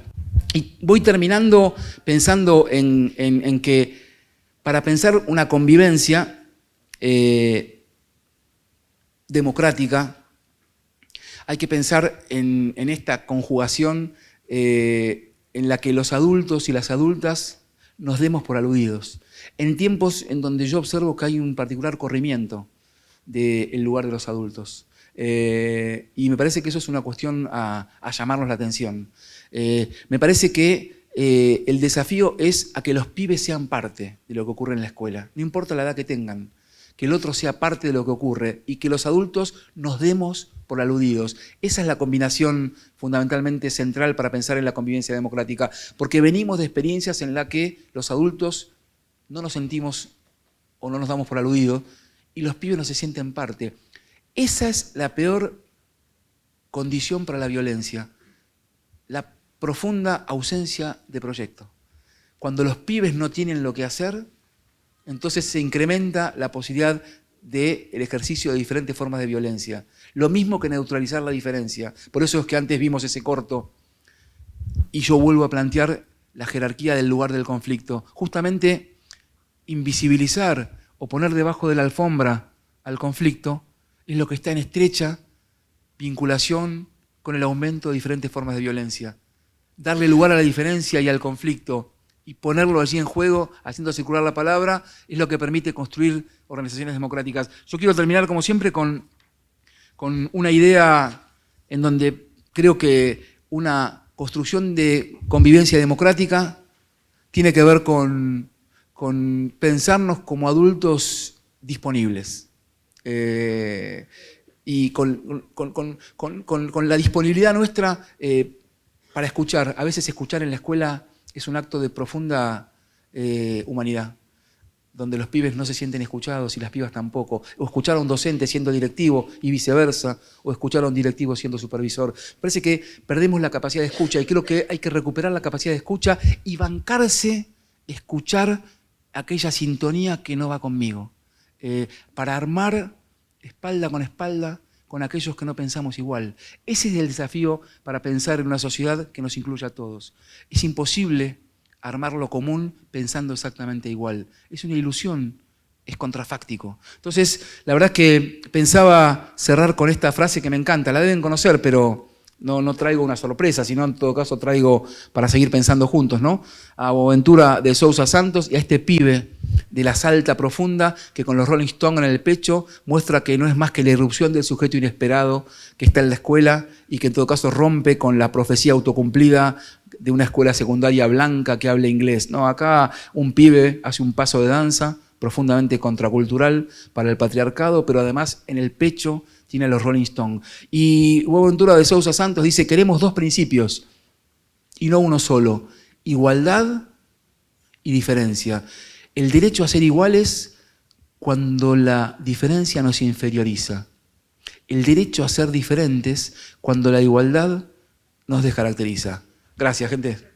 Y voy terminando pensando en que para pensar una convivencia democrática hay que pensar en esta conjugación en la que los adultos y las adultas nos demos por aludidos. En tiempos en donde yo observo que hay un particular corrimiento del lugar de los adultos. Y me parece que eso es una cuestión a llamarnos la atención. Me parece que el desafío es a que los pibes sean parte de lo que ocurre en la escuela, no importa la edad que tengan, que el otro sea parte de lo que ocurre y que los adultos nos demos por aludidos. Esa es la combinación fundamentalmente central para pensar en la convivencia democrática, porque venimos de experiencias en las que los adultos no nos sentimos o no nos damos por aludidos y los pibes no se sienten parte. Esa es la peor condición para la violencia, la profunda ausencia de proyecto. Cuando los pibes no tienen lo que hacer, entonces se incrementa la posibilidad del ejercicio de diferentes formas de violencia. Lo mismo que neutralizar la diferencia. Por eso es que antes vimos ese corto y yo vuelvo a plantear la jerarquía del lugar del conflicto. Justamente invisibilizar o poner debajo de la alfombra al conflicto es lo que está en estrecha vinculación con el aumento de diferentes formas de violencia. Darle lugar a la diferencia y al conflicto y ponerlo allí en juego, haciendo circular la palabra, es lo que permite construir organizaciones democráticas. Yo quiero terminar, como siempre, con una idea en donde creo que una construcción de convivencia democrática tiene que ver con pensarnos como adultos disponibles. Y con la disponibilidad nuestra para escuchar. A veces escuchar en la escuela es un acto de profunda humanidad, donde los pibes no se sienten escuchados y las pibas tampoco. O escuchar a un docente siendo directivo y viceversa, o escuchar a un directivo siendo supervisor. Parece que perdemos la capacidad de escucha y creo que hay que recuperar la capacidad de escucha y bancarse, escuchar aquella sintonía que no va conmigo, para armar espalda con aquellos que no pensamos igual. Ese es el desafío para pensar en una sociedad que nos incluya a todos. Es imposible armar lo común pensando exactamente igual. Es una ilusión, es contrafáctico. Entonces, la verdad es que pensaba cerrar con esta frase que me encanta, la deben conocer, pero no traigo una sorpresa, sino en todo caso traigo para seguir pensando juntos, ¿no? A Boaventura de Sousa Santos y a este pibe de la Salta profunda que con los Rolling Stones en el pecho muestra que no es más que la irrupción del sujeto inesperado que está en la escuela y que en todo caso rompe con la profecía autocumplida de una escuela secundaria blanca que hable inglés. No, acá un pibe hace un paso de danza profundamente contracultural para el patriarcado, pero además en el pecho tiene a los Rolling Stones. Y Boaventura de Sousa Santos dice, queremos dos principios y no uno solo, igualdad y diferencia. El derecho a ser iguales cuando la diferencia nos inferioriza. El derecho a ser diferentes cuando la igualdad nos descaracteriza. Gracias, gente.